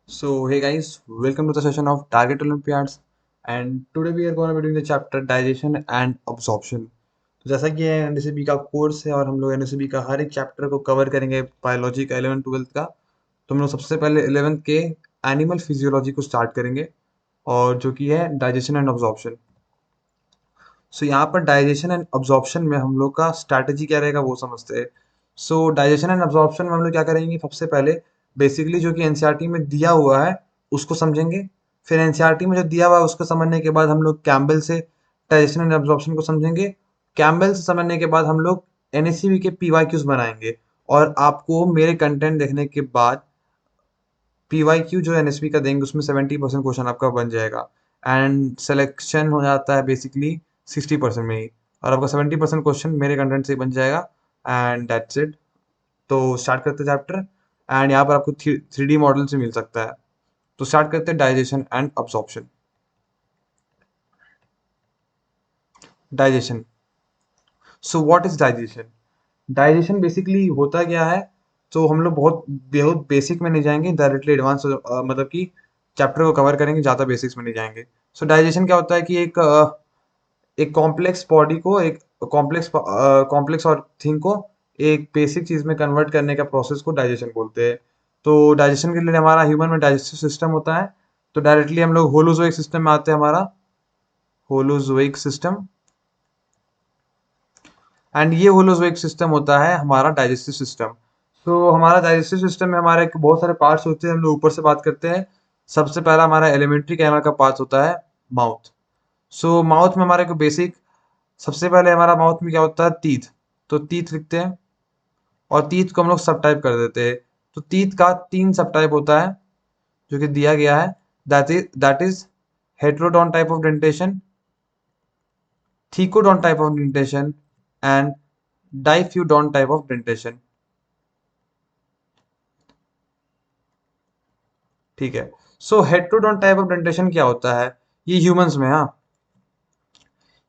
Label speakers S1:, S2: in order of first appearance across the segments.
S1: So, hey guys, welcome to the session of Target Olympiads, and today we are going to be doing the chapter digestion and absorption. तो जैसा कि ये NSB का course है और हम लोग एनएसबी का हर एक चैप्टर को कवर करेंगे बायोलॉजी का 11 12th का। तो हम लोग सबसे पहले 11th के एनिमल फिजियोलॉजी को स्टार्ट करेंगे और जो कि है डाइजेशन एंड अब्जॉर्प्शन। सो यहाँ पर डाइजेशन एंड अब्जॉर्प्शन में हम लोग का स्ट्रैटेजी क्या रहेगा वो समझते हैं। सो डाइजेशन एंड अब्जॉर्प्शन में हम लोग क्या करेंगे, सबसे पहले बेसिकली जो कि एनसीईआरटी में दिया हुआ है उसको समझेंगे। फिर एनसीईआरटी में जो दिया हुआ है उसको समझने के बाद हम लोग कैम्बल से डाइजेशन एंड अब्जॉर्प्शन को समझेंगे। कैम्बल से समझने के बाद हम लोग एनएससीबी के पीवाईक्यूज बनाएंगे और आपको मेरे कंटेंट देखने के बाद पीवाईक्यू जो एनएसपी का देंगे उसमें 70% क्वेश्चन आपका बन जाएगा एंड सिलेक्शन हो जाता है बेसिकली 60% में ही, और आपका 70% क्वेश्चन मेरे कंटेंट से ही बन जाएगा एंड दैट्स इट। तो स्टार्ट करते हैं चैप्टर एंड यहाँ पर आपको 3D मॉडल से मिल सकता है। तो स्टार्ट करते हैं digestion and absorption. Digestion. So what is digestion? Digestion basically होता क्या है? तो हम लोग बहुत बहुत बेसिक में नहीं जाएंगे, डायरेक्टली एडवांस मतलब कि चैप्टर को कवर करेंगे, ज़्यादा बेसिक्स में नहीं जाएंगे। सो डाइजेशन क्या होता है कि एक कॉम्प्लेक्स बॉडी को, एक कॉम्प्लेक्स और थिंग को एक बेसिक चीज में कन्वर्ट करने का प्रोसेस को डाइजेशन बोलते हैं। तो डाइजेशन के लिए हमारा ह्यूमन में डाइजेस्टिव सिस्टम होता है। तो डायरेक्टली हम लोग होलोजोइक सिस्टम में आते हैं, हमारा होलोजोइक सिस्टम। एंड ये होलोजोइक सिस्टम होता है हमारा डाइजेस्टिव सिस्टम। तो हमारा डाइजेस्टिव सिस्टम में हमारे बहुत सारे पार्ट्स होते हैं, हम लोग ऊपर से बात करते हैं। सबसे पहला हमारा एलिमेंट्री कैनल का पार्ट होता है माउथ। सो माउथ में हमारे को बेसिक, सबसे पहले हमारा माउथ में क्या होता है, टीथ। तो टीथ लिखते हैं और टीथ को हम लोग सब टाइप कर देते हैं। तो टीथ का 3 सब टाइप होता है जो कि दिया गया है। That is heterodont type of dentition, thecodont type of dentition and diphyodont type of dentition. ठीक है। So heterodont type of dentition क्या होता है? ये ह्यूमंस में, हाँ,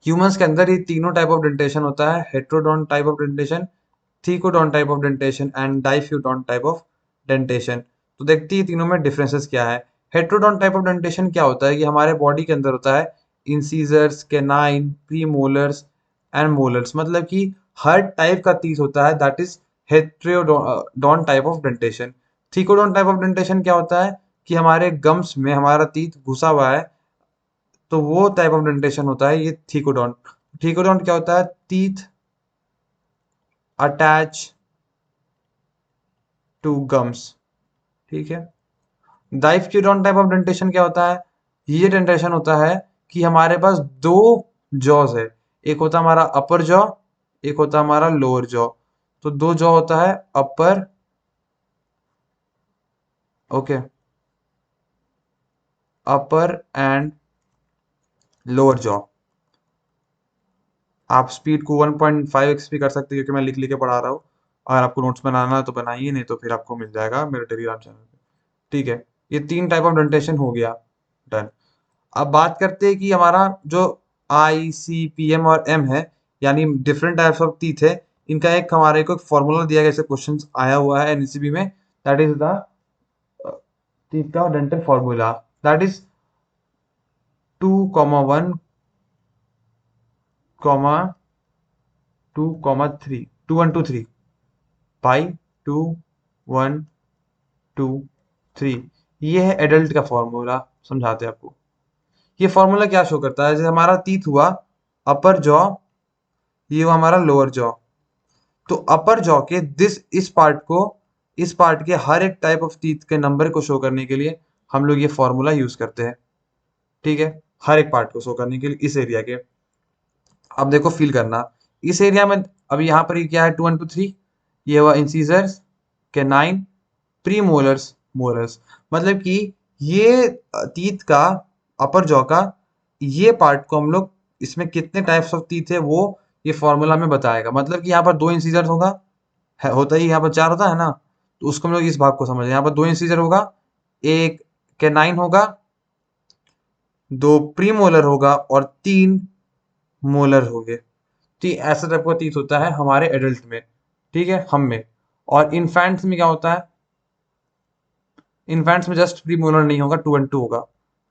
S1: ह्यूमंस के अंदर ये तीनों टाइप ऑफ डेंटेशन होता है: heterodont type of dentition, thecodont type of dentition and diphyodont type of dentition. तो देखते हैं तीनों में डिफरेंसेस क्या है। हेट्रोडॉन टाइप ऑफ डेंटेशन क्या होता है कि हमारे बॉडी के अंदर होता है incisors, canine, premolars and molars, मतलब कि हर टाइप का टीथ होता है। That is heterodont type of dentition. Thecodont type of dentition क्या होता है कि हमारे गम्स में हमारा टीथ घुसा हुआ है, तो वो टाइप ऑफ डेंटेशन होता है ये थीकोडॉन। थीकोडॉन क्या होता है? Teeth attach to gums. ठीक है। डाइफ्यूजन टाइप ऑफ डेंटेशन क्या होता है? ये डेंटेशन होता है कि हमारे पास दो जॉज है। एक होता है हमारा अपर जॉ, एक होता है हमारा लोअर जॉ। तो दो जॉ होता है, upper, okay, upper and lower jaw. आप स्पीड को 1.5x भी कर सकते हैं क्योंकि मैं लिख लिख के पढ़ा रहा हूँ। अगर आपको नोट्स बनाना है तो बनाइए, नहीं तो फिर आपको मिल जाएगा मेरे टेलीग्राम चैनल पे। ठीक है। ये 3 टाइप ऑफ डेंटेशन हो गया, डन। अब बात करते हैं कि हमारा जो आई सी पी एम और एम है, यानी डिफरेंट टाइप्स ऑफ टीथ है, इनका एक हमारे को एक फॉर्मूला दिया गया, जैसे क्वेश्चन आया हुआ है एनसीबी में। दैट इज द टीथ का डेंटल फॉर्मूला। दैट इज 2,1, 2,3, 2 1 2 3 पाई 2 1 2 3। ये है एडल्ट का फॉर्मूला, समझाते हैं आपको। ये फॉर्मूला क्या शो करता है? जैसे हमारा टीथ हुआ अपर जॉ, ये हुआ हमारा लोअर जॉ। तो अपर जॉ के दिस इस पार्ट के हर एक टाइप ऑफ टीथ के नंबर को शो करने के लिए हम लोग ये फॉर्मूला यूज करते हैं। ठीक है। हर एक पार्ट को शो करने के लिए इस एरिया के। अब देखो फील करना, इस एरिया में अभी यहाँ पर ये क्या है, 2 1 2 3, ये हुआ incisors, canine, pre molars, molars. मतलब कि ये टीथ का, अपर जॉ का ये पार्ट को हम लोग, इसमें कितने टाइप्स ऑफ टीथ है वो ये फॉर्मूला में बताएगा। मतलब कि यहाँ पर 2 इंसीजर्स होगा, है होता ही, यहाँ पर 4 होता है ना, तो उसको हम लोग इस भाग को समझ, यहाँ पर 2 इंसीजर होगा, एक कैनाइन होगा, 2 प्रीमोलर होगा और 3 मोलर होंगे। तो ऐसा टाइप का टीथ होता है हमारे एडल्ट में, ठीक है, हम में। और इन्फेंट्स में क्या होता है? इन्फेंट्स में जस्ट प्री मोलर नहीं होगा, 2 1 2 होगा,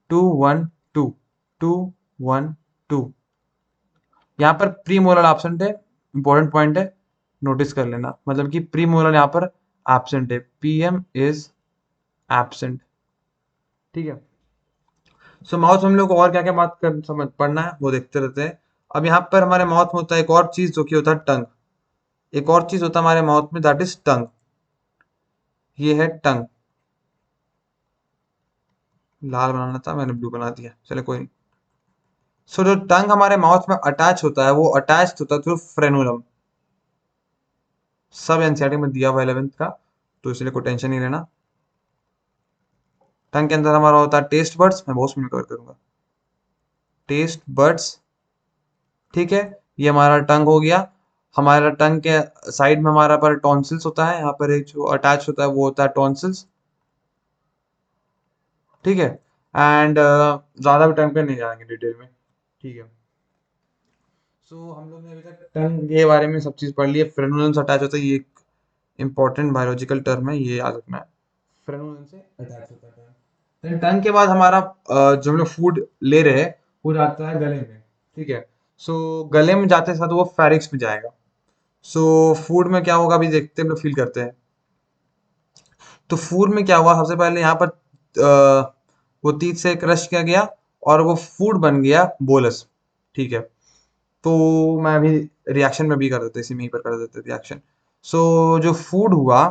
S1: 2 1 2, 2 1 2। यहाँ पर प्री मोलर एब्सेंट है, इंपॉर्टेंट पॉइंट है, नोटिस कर लेना, मतलब कि प्री मोलर यहाँ पर एब्सेंट है, पीएम इज एब्सेंट। ठीक है। सो माउथ हम लोग को और क्या क्या बात कर समझ पढ़ना है वो देखते रहते हैं। अब यहाँ पर हमारे माउथ में होता है एक और चीज जो कि होता है टंग। एक और चीज होता है हमारे माउथ में, दैट इज टंग। ये है टंग। लाल बनाना था, मैंने ब्लू बना दिया, चलो कोई नहीं। सो जो टंग हमारे माउथ में अटैच होता है वो अटैच होता है थ्रू फ्रेनुलम। सब एनसीईआरटी में दिया हुआ 11th का, तो इसलिए कोई टेंशन नहीं लेना। टंग के अंदर हमारा होता है टेस्ट बर्ड्स, मैं बहुत मिनट कवर करूंगा। टेस्ट बर्ड्स, ठीक है, ये हमारा टंग हो गया। हमारा टंग के साइड में हमारा पर टॉन्सिल्स होता है, यहाँ पर एक जो अटैच होता है वो होता है टॉन्सिल्स। ठीक है। एंड ज्यादा भी टंग पे नहीं जाएंगे डिटेल में। ठीक है। सो हम लोग ने अभी तक टंग के बारे में सब चीज पढ़ ली है। फ्रेनुलम अटैच होता है, ये एक इंपॉर्टेंट बायोलॉजिकल टर्म है, ये याद रखना है। फ्रेनुलम से अटैच होता है टंग। टंग के बाद हमारा जो हम लोग फूड ले रहे हैं वो जाता है गले में। ठीक है। सो गले में जाते साथ वो फेरिक्स में जाएगा। सो फूड में क्या होगा अभी देखते हैं, हम लोग फील करते हैं। तो फूड में क्या हुआ, सबसे पहले यहाँ पर वो तीत से क्रश किया गया और वो फूड बन गया बोलस। ठीक है। तो मैं अभी रिएक्शन में भी कर देते, इसी में ही पर कर देते रिएक्शन। सो जो फूड हुआ,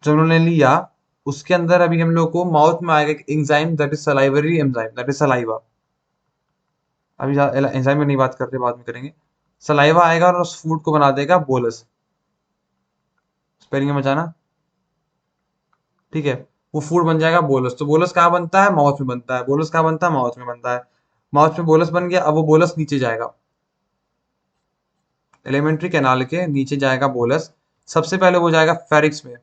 S1: जो उन्होंने लिया, उसके अंदर अभी हम लोग को माउथ में आएगा एक enzyme, that is salivary enzyme, that is saliva. अभी एंजाइम में नहीं बात करते, बाद में करेंगे। सलाइवा आएगा और उस फूड को बना देगा बोलस। स्पेलिंग में बचाना। ठीक है। वो फूड बन जाएगा बोलस। तो बोलस कहाँ बनता है, माउथ में बनता है। बोलस कहाँ बनता है, माउथ में बनता है। माउथ में बोलस बन गया, अब वो बोलस नीचे जाएगा, एलिमेंट्री कैनाल के नीचे जाएगा बोलस। सबसे पहले वो जाएगा फेरिक्स में।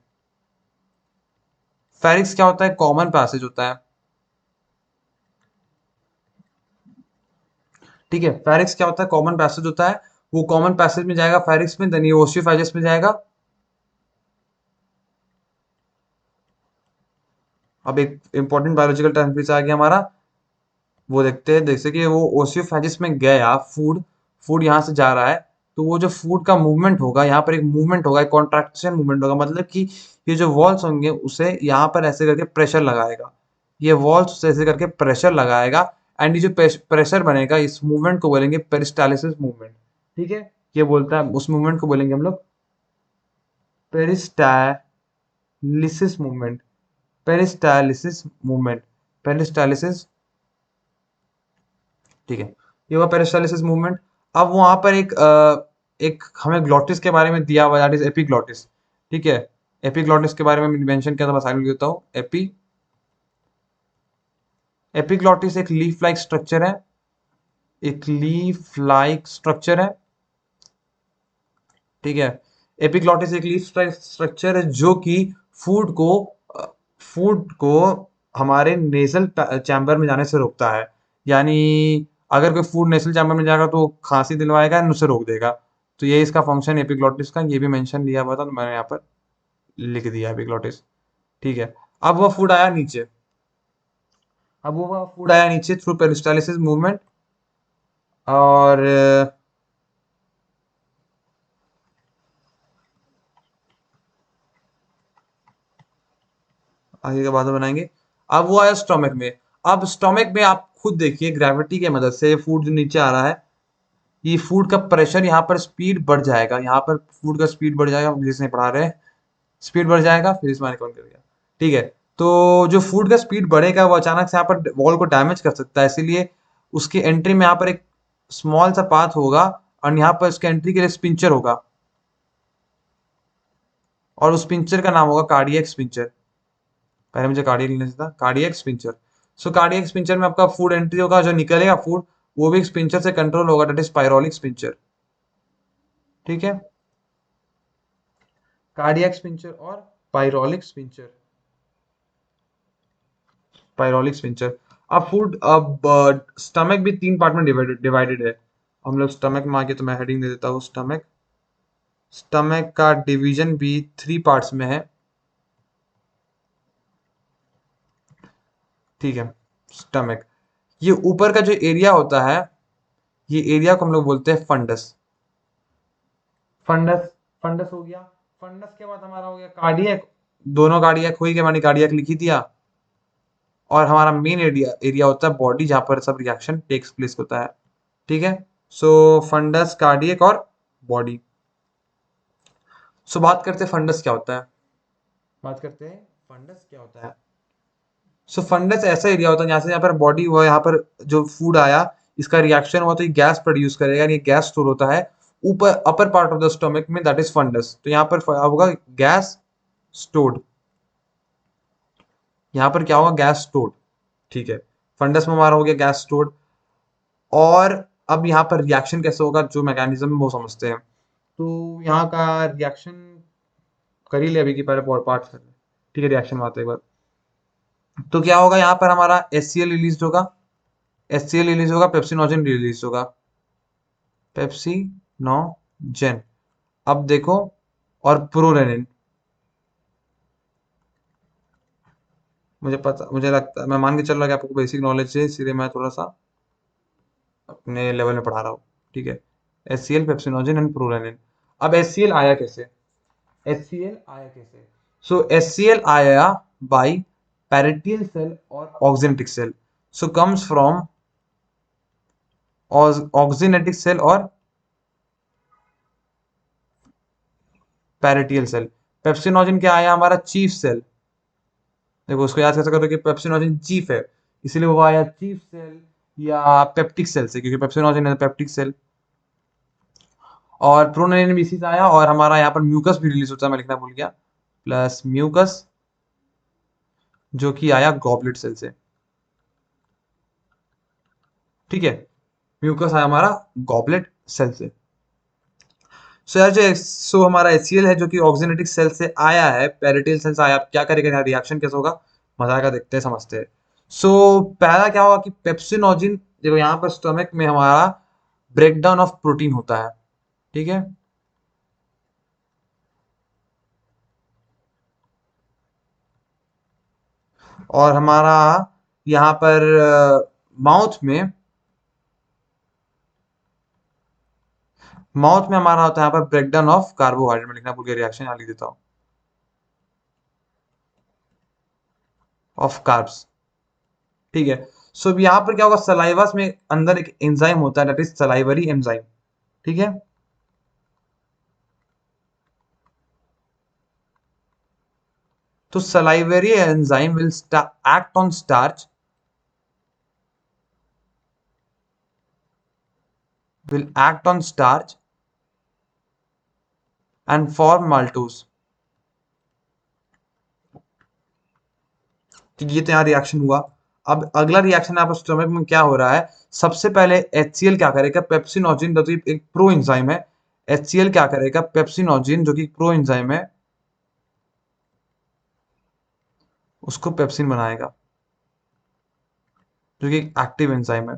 S1: फेरिक्स क्या होता है, कॉमन पैसेज होता है। ठीक है। फेरिक्स क्या होता है, कॉमन पैसेज होता है। वो कॉमन पैसेज में जाएगा फेरिक्स में, देन ये ओसियोफेजिस में जाएगा। अब एक इंपॉर्टेंट बायोलॉजिकल टर्म फिर से आ गया हमारा, वो देखते हैं। जैसे कि वो ओसियोफेजिस में गया फूड, फूड यहाँ से जा रहा है, तो वो जो फूड का मूवमेंट होगा, यहाँ पर एक मूवमेंट होगा, एक कॉन्ट्रैक्शन मूवमेंट होगा, मतलब कि ये जो वॉल्स होंगे उसे यहाँ पर ऐसे करके प्रेशर लगाएगा। ये वॉल्स ऐसे करके प्रेशर लगाएगा, एंड ये जो प्रेशर बनेगा इस मूवमेंट को बोलेंगे पेरिस्टालिसिस मूवमेंट। ठीक है। ये बोलता है, उस मूवमेंट को बोलेंगे हम लोग peristalsis movement. Peristalsis movement, peristalsis. ठीक है। ये हुआ पेरिस्टालिसिस मूवमेंट। अब वहां पर एक हमें ग्लॉटिस के बारे में दिया हुआ, दैट इज एपिग्लॉटिस। ठीक है। एपिग्लॉटिस के बारे में मेंशन किया था, मैं साइड देता हूँ। एपिग्लॉटिस एक लीफ लाइक स्ट्रक्चर है, एक लीफ लाइक स्ट्रक्चर है। ठीक है। एपिग्लॉटिस एक लीफ स्ट्रक्चर है जो कि फूड को फूड को हमारे नेजल चैम्बर में जाने से रोकता है। यानी अगर कोई फूड नेजल चैम्बर में जाएगा तो खांसी दिलवाएगा एंड उसे रोक देगा। तो ये इसका फंक्शन एपिग्लॉटिस का, ये भी मेंशन लिया हुआ था, तो मैंने यहाँ पर लिख दिया एपिग्लॉटिस। ठीक है। अब वह फूड आया नीचे। अब वो फूड आया नीचे थ्रू पेरिस्टालिसिस मूवमेंट। और आगे का बाद में बनाएंगे। अब वो आया स्टोमक में। अब स्टोमक में आप खुद देखिए, ग्रेविटी की मदद से फूड जो नीचे आ रहा है, ये फूड का प्रेशर यहाँ पर स्पीड बढ़ जाएगा, यहाँ पर फूड का स्पीड बढ़ जाएगा, जिसने पढ़ा रहे हैं। स्पीड बढ़ जाएगा, फिर इस मैंने कौन कर दिया। ठीक है। तो जो फूड का स्पीड बढ़ेगा वो अचानक से यहाँ पर वॉल को डैमेज कर सकता है, इसीलिए उसकी एंट्री में यहाँ पर एक स्मॉल सा पाथ होगा, और यहाँ पर उसके एंट्री के लिए स्पिंचर होगा, और उस पिंचर का नाम होगा कार्डियक स्पिंचर। पहले मुझे कार्डियक लिखना था, कार्डियक स्पिंचर। सो कार्डियक स्पिंचर में आपका फूड एंट्री होगा, जो निकलेगा फूड वो भी एक स्पिंचर से कंट्रोल होगा, डेट इज पायरोलिक स्पिंचर। ठीक है। कार्डियक स्पिंचर और पायरोलिक स्पिंचर, पायरोलिक स्पिंचर। अब फूड, अब स्टमक भी 3 पार्ट में डिवाइडेड डिवाइडेड है। हम लोग स्टमक में आगे, तो मैं हेडिंग दे देता हूँ स्टमक। स्टमक का डिवीजन भी 3 पार्ट्स में है। ठीक है, स्टमक। ये ऊपर का जो एरिया होता है, ये एरिया को हम लोग बोलते हैं फंडस। फंडस, फंडस हो गया। फंडस के बाद हमारा हो गया कार्डियक। दोनों कार्डियक हुई के मानी कार्डियक लिख ही दिया। और हमारा मेन एरिया एरिया होता है बॉडी, जहां पर सब रिएक्शन टेक्स प्लेस होता है। ठीक है, सो फंडस, कार्डियक और बॉडी। सो बात करते हैं फंडस क्या होता है। बात करते हैं फंडस क्या होता है। सो फंडस ऐसा एरिया होता है जहाँ से, यहाँ पर बॉडी हुआ, यहाँ पर जो फूड आया, इसका रिएक्शन हुआ तो ये गैस प्रोड्यूस करेगा, ये गैस स्टोर होता है ऊपर upper part of the stomach में, दैट इज फंडस। तो यहाँ पर होगा गैस स्टोर्ड। यहाँ पर क्या होगा, गैस स्टोर्ड। ठीक है, फंडस में हमारा हो गया गैस स्टोर्ड। और अब यहाँ पर रिएक्शन कैसे होगा, जो मैकेनिज्म है वो समझते हैं। तो यहाँ का रिएक्शन कर ही ले अभी की, पहले पार्ट कर ले। ठीक है, रिएक्शन में आते हैं एक बार। तो क्या होगा, यहाँ पर हमारा HCl रिलीज होगा। HCl रिलीज होगा, पेप्सिनोजन रिलीज होगा। पेप्सिनोजन। अब देखो, और प्रोरेनिन। मुझे पता, मुझे लगता है, मैं मान के चल रहा कि आपको बेसिक नॉलेज है, इसीलिए मैं थोड़ा सा अपने लेवल में पढ़ा रहा हूँ। ठीक है, HCl, पेप्सिनोजन एंड प्रोरेनिन। अब HCl आया कैसे, HCl आया कैसे। सो HCl आया बाय पैरेटियल सेल और oxyntic cell. So comes from oxyntic cell और पैरेटियल सेल। पेप्सिनोजन क्या आया, हमारा चीफ सेल। देखो उसको याद कैसे करो कि पेप्सिनोजन चीफ है, इसीलिए वो आया चीफ सेल या पेप्टिक सेल से, क्योंकि पेप्सिनोजन है पेप्टिक सेल। और प्रोनेलिन भी इसी से आया, और हमारा यहाँ पर म्यूकस भी रिलीज होता है, मैं लिखना भूल गया, प्लस म्यूकस, जो कि आया गॉबलेट सेल से। ठीक है, म्यूकस आया हमारा गॉबलेट सेल से। सो यार, सो हमारा HCl है जो कि ऑक्सिनेटिक सेल से आया है, पेरिटियल सेल से आया। अब क्या करेगा, यहाँ रिएक्शन कैसे होगा, मजा आएगा, देखते हैं समझते हैं। सो पहला क्या होगा कि पेप्सिनोजिन, देखो यहाँ पर स्टमक में हमारा ब्रेकडाउन ऑफ प्रोटीन होता है। ठीक है, और हमारा यहाँ पर माउथ में, माउथ में हमारा होता है यहाँ पर ब्रेकडाउन ऑफ कार्बोहाइड्रेट। में लिखना भूल गया, रिएक्शन यहाँ लिख देता हूँ, ऑफ कार्ब्स। ठीक है, सो अब यहाँ पर क्या होगा, सलाइवास में अंदर एक एंजाइम होता है, दैट इज सलाइवरी एंजाइम। ठीक है, तो salivary enzyme will act on starch, will act on starch and form maltose। तो ये तो यहाँ रिएक्शन हुआ। अब अगला रिएक्शन यहाँ पर स्टमक में क्या हो रहा है, सबसे पहले HCl क्या करेगा, पेप्सिनोजिन जो कि एक प्रो एंजाइम है, HCl क्या करेगा, पेप्सिनोजिन जो कि प्रो एंजाइम है, उसको पेप्सिन बनाएगा, जो कि एक एक्टिव एंजाइम है।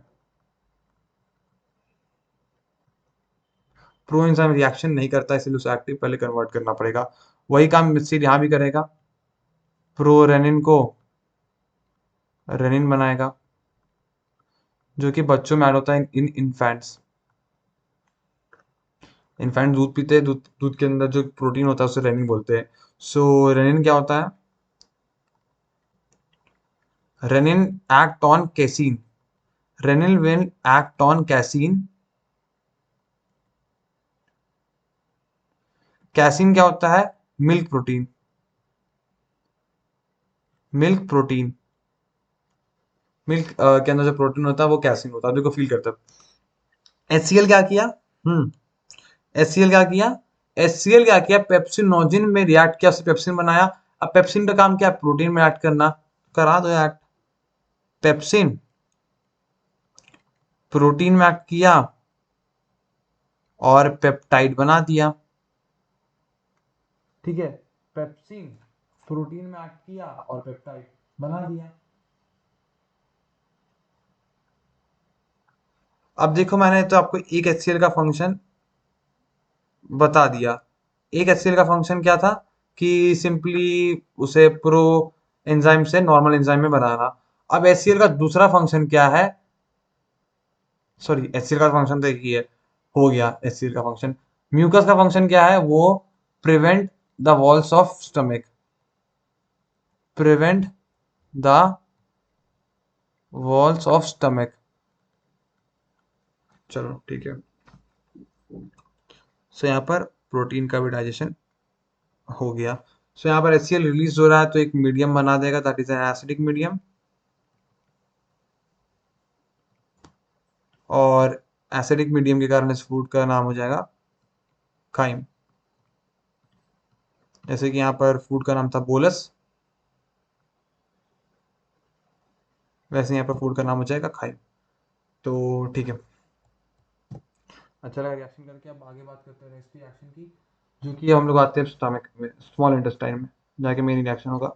S1: प्रो एंजाइम रिएक्शन नहीं करता, इसलिए उसे एक्टिव पहले कन्वर्ट करना पड़ेगा। वही काम मिक्सिड यहाँ भी करेगा, प्रो रेनिन को रेनिन बनाएगा, जो कि बच्चों में ऐड होता है इन इन्फेंट्स। इन्फेंट दूध पीते हैं, दूध दूध के अंदर जो प्रोटीन होता है उसे रेनिन बोलते हैं। सो रेनिन क्या होता है, rennin act on casein, rennin will act on casein. Casein क्या होता है, milk protein, milk protein. Milk के अंदर जो प्रोटीन होता है वो कैसीन होता है, देखो फील करता है। HCl क्या किया, HCl क्या किया, HCl क्या किया, पेप्सिनोजिन में रिएक्ट किया, उससे पेप्सिन बनाया। अब पेप्सिन का काम क्या है, प्रोटीन में ऐड करना, करा दो ऐड। पेप्सिन प्रोटीन में ऐड किया और पेप्टाइड बना दिया। ठीक है, पेप्सिन प्रोटीन में ऐड किया और पेप्टाइड बना दिया। अब देखो, मैंने तो आपको एक HCl का फंक्शन बता दिया। एक HCl का फंक्शन क्या था, कि सिंपली उसे प्रो एंजाइम से नॉर्मल एंजाइम में बनाना। अब HCl का दूसरा फंक्शन क्या है? सॉरी, HCl का फंक्शन तो एक ही है, हो गया HCl का फंक्शन। म्यूकस का फंक्शन क्या है? वो prevent the walls of stomach, prevent the walls of stomach. चलो ठीक है। सो यहाँ पर प्रोटीन का भी डाइजेशन हो गया। सो यहाँ पर HCl रिलीज हो रहा है तो एक मीडियम बना देगा, that is an acidic medium. और एसिडिक मीडियम के कारण इस फूड का नाम हो जाएगा काइम। जैसे कि यहाँ पर फूड का नाम था बोलस, वैसे यहाँ पर फूड का नाम हो जाएगा खाइम। तो ठीक है, अच्छा लगा रिएक्शन करके। अब आगे बात करते हैं नेक्स्ट रिएक्शन की, जो कि हम लोग आते हैं स्टमक में, स्मॉल इंटेस्टाइन में जाके मेन रिएक्शन होगा।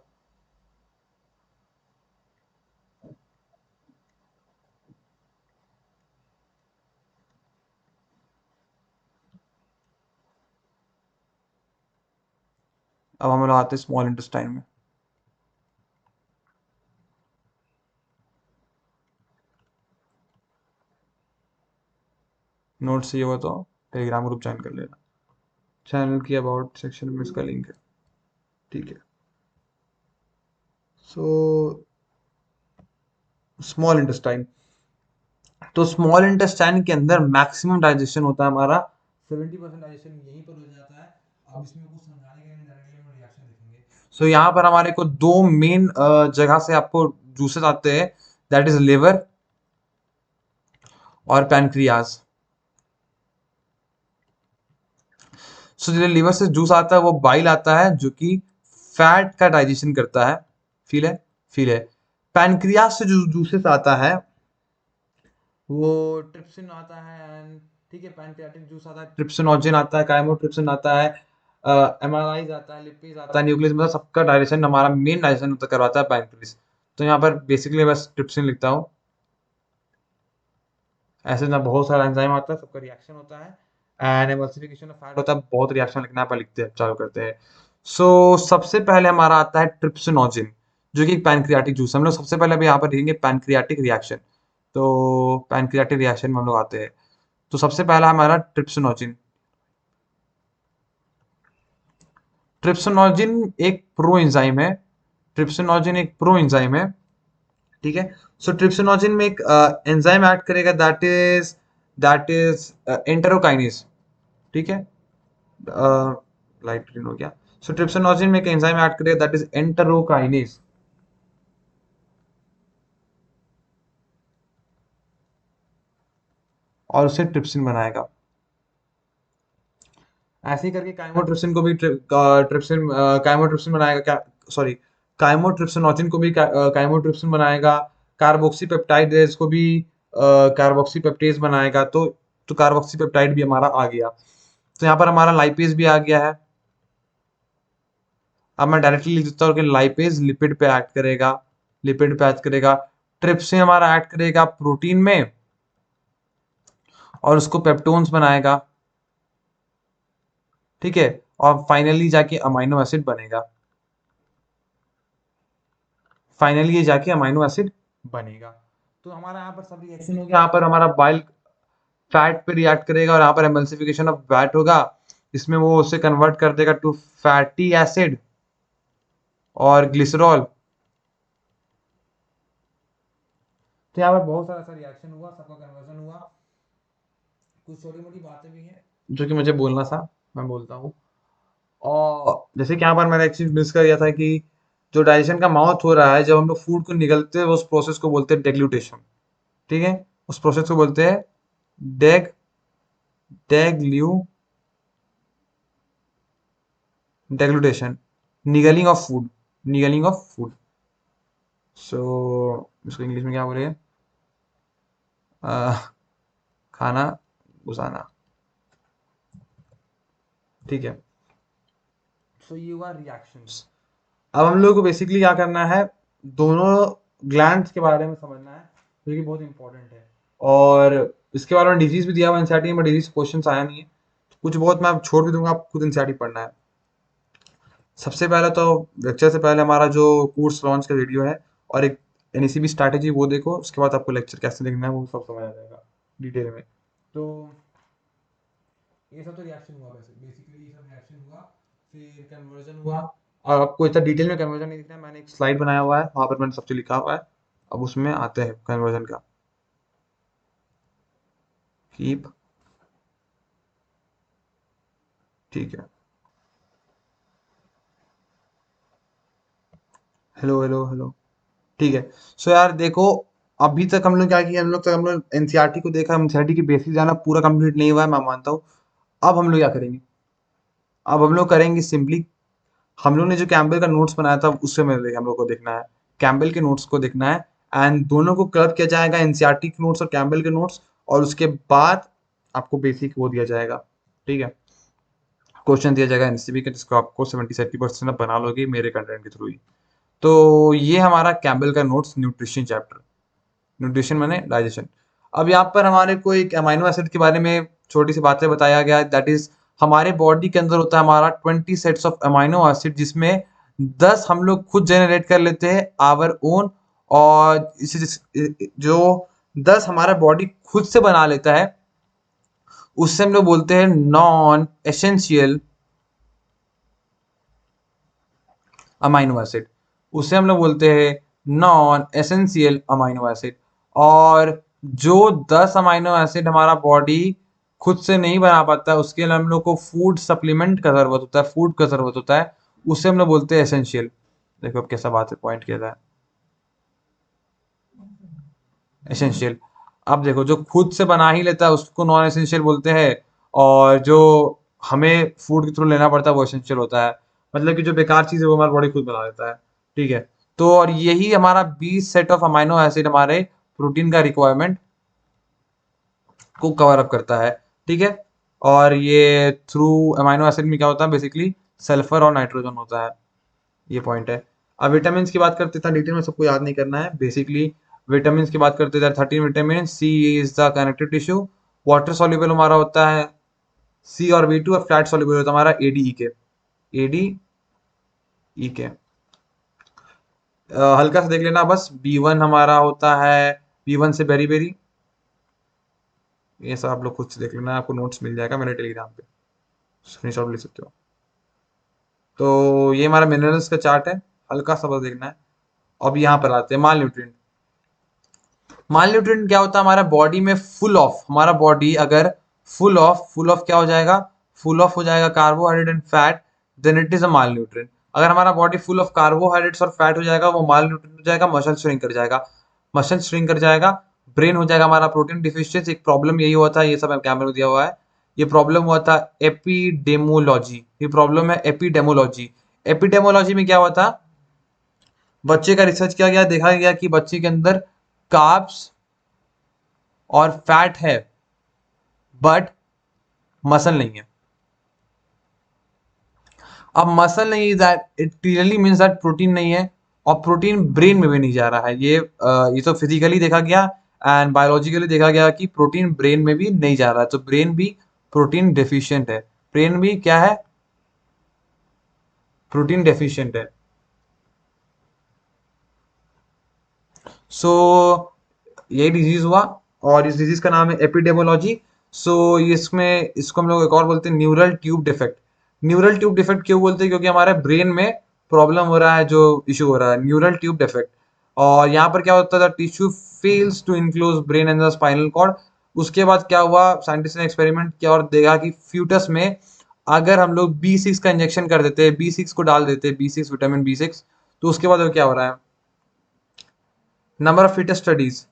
S1: अब हम लोग आते हैं स्मॉल इंटेस्टाइन में। नोट चाहिए हुआ तो टेलीग्राम ग्रुप ज्वाइन कर लेना, चैनल की अबाउट सेक्शन में इसका लिंक है। ठीक है। सो स्मॉल इंटेस्टाइन, तो स्मॉल इंटेस्टाइन के अंदर मैक्सिमम डाइजेशन होता है हमारा, 70% डाइजेशन यहीं पर हो जाता है। अब इसमें कुछ समझाने के लिए डायरेक्टली हम रिएक्शन देखेंगे। सो यहाँ पर हमारे को दो मेन जगह से आपको जूसेस आते हैं, दैट इज लिवर और पैनक्रियाज। सो जो लिवर से जूस आता है वो बाइल आता है, जो कि फैट का डाइजेशन करता है। फील है? फील है। पैनक्रियाज से जो जूसेस आता है वो ट्रिप्सिन आता है, एंड ठीक है, पैनक्रियाटिक जूस आता है, ट्रिप्सिनोजन आता है, काइमोट्रिप्सिन आता है, एमाइलाइज आता है, लिपेज आता है, न्यूक्लियस, मतलब सबका डाइजेशन, हमारा मेन डाइजेशन करवाता है पैनक्रियाज। तो यहाँ पर बेसिकली बस ट्रिप्सिन लिखता हूँ। ऐसे ना बहुत सारा एंजाइम आता है, सबका रिएक्शन होता है, एंड एमल्सिफिकेशन ऑफ फैट होता है, बहुत रिएक्शन लिखना है, पर लिखते हैं, चालू करते हैं। सो सबसे पहले हमारा आता है ट्रिप्सिनोजिन, जो कि पैनक्रियाटिक जूस। हम लोग सबसे पहले अभी यहाँ पर देखेंगे पैनक्रियाटिक रिएक्शन। तो पैनक्रियाटिक रिएक्शन में हम लोग आते हैं, तो सबसे पहला हमारा ट्रिप्सिनोजिन। ट्रिप्सिनोजिन एक प्रो एंजाइम है, ट्रिप्सिनोजिन एक प्रो एंजाइम है। ठीक है। सो ट्रिप्सिनोजिन में एक एंजाइम ऐड करेगा, दैट इज एंटेरोकाइनेज। ठीक है। लाइट ग्रीन हो गया। सो ट्रिप्सिनोजिन में एक एंजाइम ऐड करेगा, दैट इज एंटेरोकाइनेज, और उसे ट्रिप्सिन बनाएगा। ऐसे ही करके काइमोट्रिप्सिन को भी ट्रिप्सिन काइमोट्रिप्सिन बनाएगा, क्या, सॉरी, काइमोट्रिप्सिनोजिन को भी काइमोट्रिप्सिन बनाएगा। कार्बोक्सीपेप्टाइडेज को भी कार्बोक्सीपेप्टेज बनाएगा। तो कार्बोक्सीपेप्टाइड भी हमारा आ गया। तो यहाँ पर हमारा लाइपेज भी आ गया है। अब मैं डायरेक्टली लिख देता हूँ कि लाइपेज लिपिड पे एक्ट करेगा, लिपिड पे एक्ट करेगा। ट्रिप्सिन हमारा एक्ट करेगा प्रोटीन में और उसको पेप्टोन्स बनाएगा। ठीक है। और फाइनली जाके अमाइनो एसिड बनेगा, फाइनली ये जाके अमाइनो एसिड बनेगा। तो हमारा यहाँ पर सब रिएक्शन हो गया। यहाँ पर हमारा बाइल फैट पे रिएक्ट करेगा और यहाँ पर एमल्सिफिकेशन ऑफ फैट होगा, इसमें वो उसे कन्वर्ट कर देगा टू फैटी एसिड और ग्लिसरॉल। तो यहाँ पर बहुत सारा सा रिएक्शन हुआ, सबका कन्वर्जन हुआ। कुछ छोटी मोटी बातें भी हैं जो कि मुझे बोलना था, मैं बोलता हूँ। और जैसे कि यहाँ पर मैंने एक चीज मिस कर दिया था कि जो डाइजेशन का माउथ हो रहा है, जब हम लोग फूड को निगलते हैं उस प्रोसेस को बोलते हैं डेग्लूटेशन। ठीक है। उस प्रोसेस को बोलते हैं डेग डेग्ल्यू डेग्लूटेशन, निगलिंग ऑफ फूड, निगलिंग ऑफ फूड। सो इसको इंग्लिश में क्या बोलेंगे? अह, खाना घुसाना। ठीक है। सो ये हुआ रिएक्शंस। अब हम लोग को बेसिकली क्या करना है, दोनों ग्लैंड्स के बारे में समझना है, जो कि बहुत इंपॉर्टेंट है। और इसके बारे में डिजीज भी दिया हुआ एनसीईआरटी में, डिजीज क्वेश्चन आया नहीं है, कुछ बहुत मैं छोड़ भी दूंगा, आप खुद एनसीईआरटी पढ़ना है। सबसे पहले तो लेक्चर से पहले हमारा जो कोर्स लॉन्च का वीडियो है, और एक एनएसीबी स्ट्रैटेजी वो देखो, उसके बाद आपको लेक्चर कैसे देखना है वो सब समझ आ जाएगा डिटेल में। तो ये सब तो रिएक्शन हुआ, वैसे बेसिकली ये सब रिएक्शन हुआ, फिर कन्वर्जन हुआ। और आपको इतना डिटेल में कन्वर्जन नहीं दिखना है, मैंने एक स्लाइड बनाया हुआ है, वहाँ पर मैंने सब चीज़ लिखा हुआ है। अब उसमें आते हैं कन्वर्जन का। कीप, ठीक है। हेलो हेलो हेलो, ठीक है। सो यार देखो, अभी तक हम लोग क्या किया, हम लोग एनसीईआरटी को देखा, एनसीईआरटी की बेसिस जाना पूरा कंप्लीट नहीं हुआ है, मैं मानता हूँ। अब हम लोग क्या करेंगे, अब हम लोग करेंगे सिंपली, हम लोग ने जो कैम्बल का नोट्स बनाया था उससे मिले हम लोग को देखना है, कैम्बल के नोट्स को देखना है। एंड दोनों को क्लब किया जाएगा, एनसीईआरटी के नोट्स और कैम्बल के नोट्स, और उसके बाद आपको बेसिक वो दिया जाएगा, ठीक है, क्वेश्चन दिया जाएगा एनसीबी का, जिसको आपको 70% बना लोगे मेरे कंटेंट के थ्रू ही। तो ये हमारा कैम्बल का नोट्स, न्यूट्रिशन चैप्टर, न्यूट्रिशन माने डाइजेशन। अब यहाँ पर हमारे को एक अमाइनो एसिड के बारे में छोटी सी बातें बताया गया है, दैट इज हमारे बॉडी के अंदर होता है हमारा 20 सेट्स ऑफ अमाइनो एसिड, जिसमें 10 हम लोग खुद जनरेट कर लेते हैं आवर ओन, और जो 10 हमारा बॉडी खुद से बना लेता है उससे हम लोग बोलते हैं नॉन एसेंशियल अमाइनो एसिड, उसे हम लोग बोलते हैं नॉन एसेंशियल अमाइनो एसिड। और जो 10 अमाइनो एसिड हमारा बॉडी खुद से नहीं बना पाता है, उसके लिए हम लोग को फूड सप्लीमेंट का जरूरत होता है, फूड का जरूरत होता है, उसे हम लोग बोलते हैं एसेंशियल। देखो अब कैसा बात है, पॉइंट किया था एसेंशियल। अब देखो, जो खुद से बना ही लेता है उसको नॉन एसेंशियल बोलते हैं, और जो हमें फूड के थ्रू लेना पड़ता है वो एसेंशियल होता है। मतलब कि जो बेकार चीज़ है वो हमारी बॉडी खुद बना लेता है, ठीक है। तो और यही हमारा 20 सेट ऑफ अमाइनो एसिड हमारे प्रोटीन का रिक्वायरमेंट को कवर अप करता है, ठीक है। और ये थ्रू अमाइनो एसिड में क्या होता है, बेसिकली सल्फर और नाइट्रोजन होता है, ये पॉइंट है। अब विटामिन की बात करते थे, डिटेल में सबको याद नहीं करना है, बेसिकली विटामिन की बात करते थे, 13 vitamin, C is the connective tissue, water soluble हमारा होता है सी और बी टू, और फ्लैट सॉल्युबल होता है हमारा एडीई के, एडीई के। हल्का सा देख लेना बस, बी वन हमारा होता है, बी वन से बेरी बेरी, ये सब आप लोग खुद से देख लेना, आपको नोट्स मिल जाएगा मेरे टेलीग्राम पे, स्क्रीनशॉट ले सकते हो। तो ये हमारा मिनरल्स का चार्ट है, हल्का सा बस देखना है। अब यहाँ पर आते हैं माल न्यूट्रिएंट। माल न्यूट्रिएंट क्या होता है, हमारा बॉडी में फुल ऑफ, हमारा बॉडी अगर फुल ऑफ क्या हो जाएगा, फुल ऑफ हो जाएगा carbohydrate and fat, then it is a malnutrient. अगर हमारा बॉडी फुल ऑफ कार्बोहाइड्रेट्स और फैट हो जाएगा वो माल न्यूट्रिएंट हो जाएगा, मसल श्रिंक कर जाएगा, मसल श्रिंक कर जाएगा। ब्रेन हो जाएगा हमारा प्रोटीन डिफिशियंसी। एक प्रॉब्लम यही हुआ था, ये सब कैमरे में दिया हुआ है, ये प्रॉब्लम हुआ था एपिडेमोलॉजी, ये प्रॉब्लम है एपिडेमोलॉजी। एपिडेमोलॉजी में क्या हुआ था, बच्चे का रिसर्च किया गया, देखा गया कि बच्चे के अंदर कार्ब्स और फैट है बट मसल नहीं है। अब मसल नहीं, that it clearly means that protein नहीं है, और प्रोटीन ब्रेन में भी नहीं जा रहा है। ये तो फिजिकली देखा गया एंड बायोलॉजिकली देखा गया कि प्रोटीन ब्रेन में भी नहीं जा रहा है, तो ब्रेन भी प्रोटीन डेफिशिएंट है, ब्रेन भी क्या है, प्रोटीन डेफिशिएंट है। सो ये डिजीज हुआ, और इस डिजीज का नाम है एपिडेमोलॉजी। सो इसमें इसको हम लोग एक और बोलते हैं neural tube defect. Neural tube defect क्यों बोलते हैं, क्योंकि हमारे ब्रेन में प्रॉब्लम हो रहा है, जो इशू हो रहा है न्यूरल ट्यूब डिफेक्ट। और यहाँ पर क्या होता था, tissue fails to enclose brain and the spinal cord. उसके बाद क्या हुआ, साइंटिस्ट ने एक्सपेरिमेंट किया और देखा कि फ्यूटस में अगर हम लोग B6 का इंजेक्शन कर देते हैं, B6 को डाल देते हैं, B6 विटामिन B6, तो उसके बाद वो क्या हो रहा है, नंबर ऑफ फीटस स्टडीज,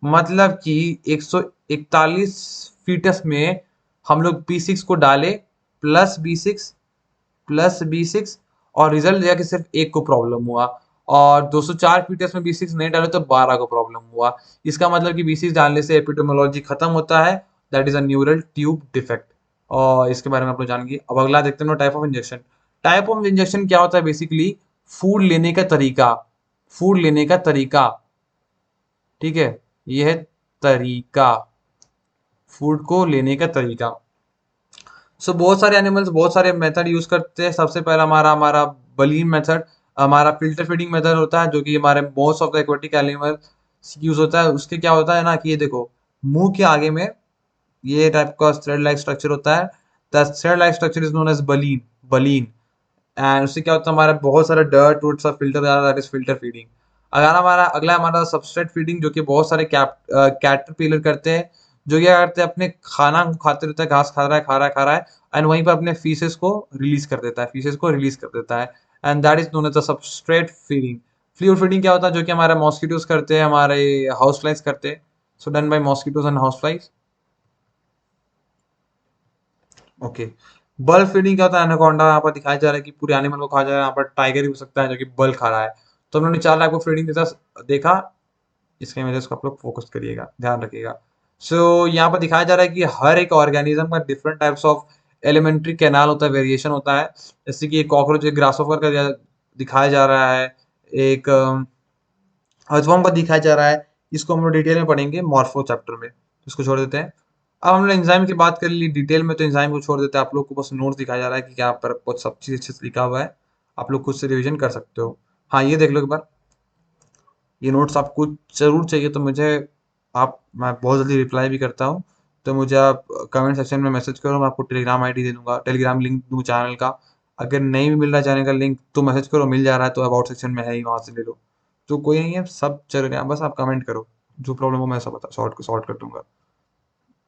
S1: मतलब कि 141 फीटस में हम लोग B6 को डाले, प्लस बी सिक्स, और रिजल्ट दिया कि सिर्फ एक को प्रॉब्लम हुआ। और 204 फीटस में B6 नहीं डाले तो 12 को प्रॉब्लम हुआ। इसका मतलब कि B6 डालने से एपिडेमोलॉजी खत्म होता है, that is a neural tube defect. और इसके बारे में आप लोग जानेंगे। अब अगला देखते हैं type of injection. Type of injection क्या होता है, बेसिकली फूड लेने का तरीका, फूड लेने का तरीका, ठीक है, ये है तरीका, फूड को लेने का तरीका। बहुत सारे एनिमल्स बहुत सारे मेथड यूज करते हैं। सबसे पहला हमारा हमारा बलीन मेथड। हमारा फिल्टर फीडिंग मेथड होता है जो कि हमारे most of the aquatic animal use होता है। उसके क्या होता है ना कि ये देखो, मुंह के आगे में ये टाइप का थ्रेड लाइक स्ट्रक्चर होता है। The thread like structure is known as baleen. Baleen. And उससे क्या होता है, हमारा बहुत सारा डर्ट वुट सब फिल्टर हो जाता है, दैट इज फिल्टर फीडिंग। अगर हमारा अगला हमारा सबस्ट्रेट फीडिंग, जो कि बहुत सारे कैटरपिलर करते हैं, जो क्या करते हैं अपने खाना को खाते रहता है, घास खा रहा है खा रहा है खा रहा है, एंड वहीं पर अपने फीसेस को रिलीज कर देता है, फीसेस को रिलीज कर देता है। And that is known as the substrate feeding. Fluid feeding क्या होता है, जो कि हमारे मॉस्किटोज करते हैं, हमारे हाउस फ्लाइज करते हैं। So done by mosquitoes and house flies. Okay. Bulk feeding क्या होता है, एनाकोंडा यहाँ पर दिखाया जा रहा है कि पूरे एनिमल को खा जा रहा है, यहाँ पर टाइगर भी हो सकता है जो कि बल्क खा रहा है। तो हम लोगों ने 4 लाख को फीडिंग देता देखा। इसके इमेजेस को आप लोग फोकस करिएगा, ध्यान रखिएगा। सो यहाँ पर दिखाया जा रहा है कि हर एक ऑर्गेनिज्म का different types of alimentary canal होता है, वेरिएशन होता है। जैसे कि एक कॉकरोच, एक ग्रासहोफर का दिखाया जा रहा है, एक अजवर्म का दिखाया जा रहा है। इसको हम लोग डिटेल में पढ़ेंगे मॉर्फो चैप्टर में, इसको छोड़ देते हैं। अब हम लोग एंजाइम की बात कर ली डिटेल में, तो एंजाइम को छोड़ देते हैं। आप लोग को बस नोट्स दिखाया जा रहा है कि यहाँ पर कुछ सब चीज अच्छे से लिखा हुआ है, आप लोग खुद से रिवीजन कर सकते हो। हाँ, ये देख लो एक बार। ये नोट्स आपको जरूर चाहिए तो मुझे, आप मैं बहुत जल्दी रिप्लाई भी करता हूँ। तो मुझे आप कमेंट सेक्शन में मैसेज करो, मैं आपको टेलीग्राम आईडी दे दूंगा, टेलीग्राम लिंक दूँ चैनल का। अगर नहीं भी मिल रहा चैनल का लिंक तो मैसेज करो, मिल जा रहा है तो अबाउट सेक्शन में है ही, वहाँ से ले लो। तो कोई नहीं है, सब चल रहे हैं, बस आप कमेंट करो, जो प्रॉब्लम हो मैं सब बता सॉर्ट सॉर्ट कर दूंगा।